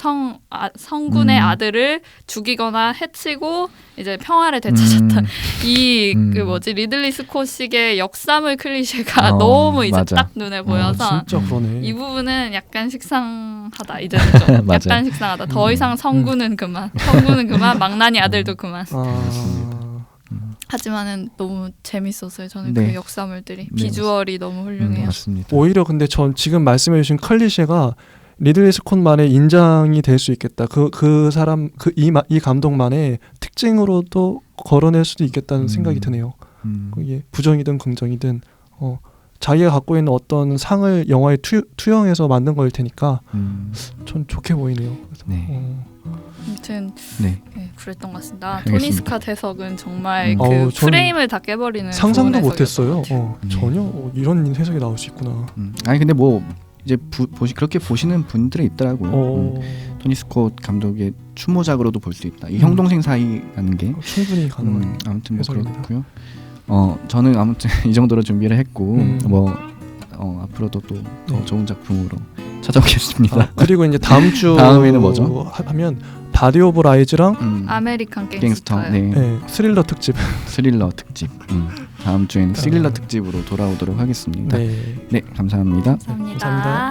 성군의 아들을 죽이거나 해치고 이제 평화를 되찾았다. 리들리 스콧식의 역사물 클리셰가 너무 이제 맞아. 딱 눈에 보여서 진짜 그러네. 이 부분은 약간 식상하다. 이제는 좀 약간 식상하다. 더 이상 성군은 그만. 망나니 아들도 그만. 하지만은 너무 재밌었어요. 저는 그 역사물들이 비주얼이 너무 훌륭해요. 맞습니다. 오히려 근데 전 지금 말씀해주신 클리셰가 리들리 스콧만의 인장이 될 수 있겠다. 이 감독만의 특징으로도 걸어낼 수도 있겠다는 생각이 드네요. 이게 부정이든 긍정이든 자기가 갖고 있는 어떤 상을 영화에 투영해서 만든 거일 테니까 전 좋게 보이네요. 아무튼 그랬던 것 같습니다. 알겠습니다. 토니 스콧 해석은 정말 그 프레임을 다 깨버리는 상상도 못했어요. 전혀 이런 해석이 나올 수 있구나. 아니 근데 뭐 이제 그렇게 보시는 분들이 있더라고요. 토니 스콧 감독의 추모작으로도 볼 수 있다. 이 형 동생 사이라는 게 충분히 가능한. 아무튼 뭐 그렇고요. 저는 아무튼 이 정도로 준비를 했고 앞으로도 또 더 좋은 작품으로 찾아오겠습니다. 그리고 이제 다음에는 뭐죠? 하면 바디 오브 라이즈랑 아메리칸 갱스터. 스릴러 특집. 다음 주에는 스릴러 특집으로 돌아오도록 하겠습니다. 네, 감사합니다. 감사합니다.